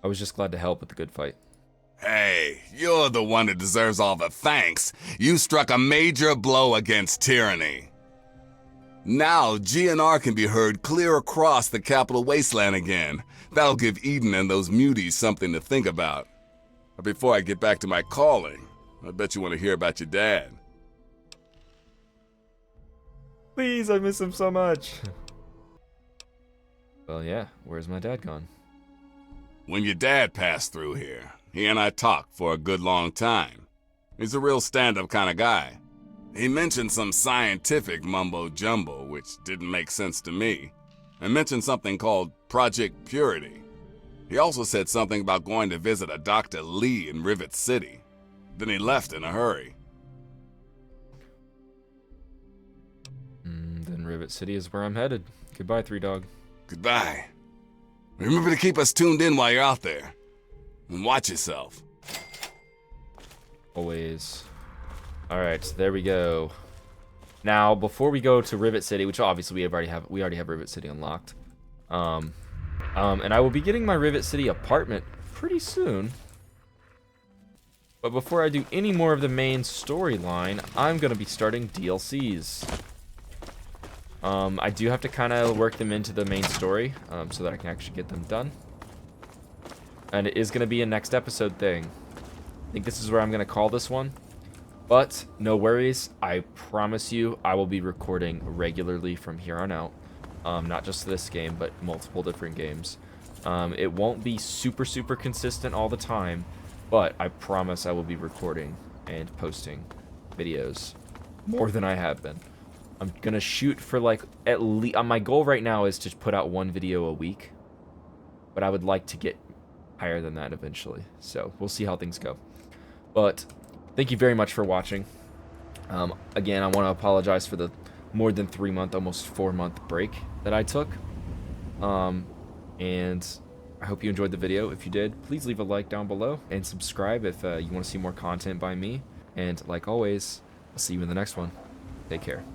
I was just glad to help with the good fight. Hey, you're the one that deserves all the thanks. You struck a major blow against tyranny. Now, GNR can be heard clear across the capital wasteland again. That'll give Eden and those muties something to think about. But before I get back to my calling, I bet you want to hear about your dad. Please, I miss him so much. Well, yeah, where's my dad gone? When your dad passed through here, he and I talked for a good long time. He's a real stand-up kind of guy. He mentioned some scientific mumbo-jumbo, which didn't make sense to me, and mentioned something called Project Purity. He also said something about going to visit a Dr. Lee in Rivet City. Then he left in a hurry. Then Rivet City is where I'm headed. Goodbye, 3Dog. Goodbye. Remember to keep us tuned in while you're out there. And watch yourself. Always. Alright, there we go. Now, before we go to Rivet City, which obviously we already have Rivet City unlocked. And I will be getting my Rivet City apartment pretty soon. But before I do any more of the main storyline, I'm going to be starting DLCs. I do have to kind of work them into the main story, so that I can actually get them done. And it is going to be a next episode thing. I think this is where I'm going to call this one. But, no worries, I promise you I will be recording regularly from here on out. Not just this game, but multiple different games. It won't be super consistent all the time, but I promise I will be recording and posting videos more than I have been. I'm gonna shoot for like at least, my goal right now is to put out 1 video a week, but I would like to get higher than that eventually. So we'll see how things go. But thank you very much for watching. Again, I want to apologize for the more than 3-month, almost 4-month break that I took. And I hope you enjoyed the video. If you did, please leave a like down below and subscribe if you want to see more content by me. And like always, I'll see you in the next one. Take care.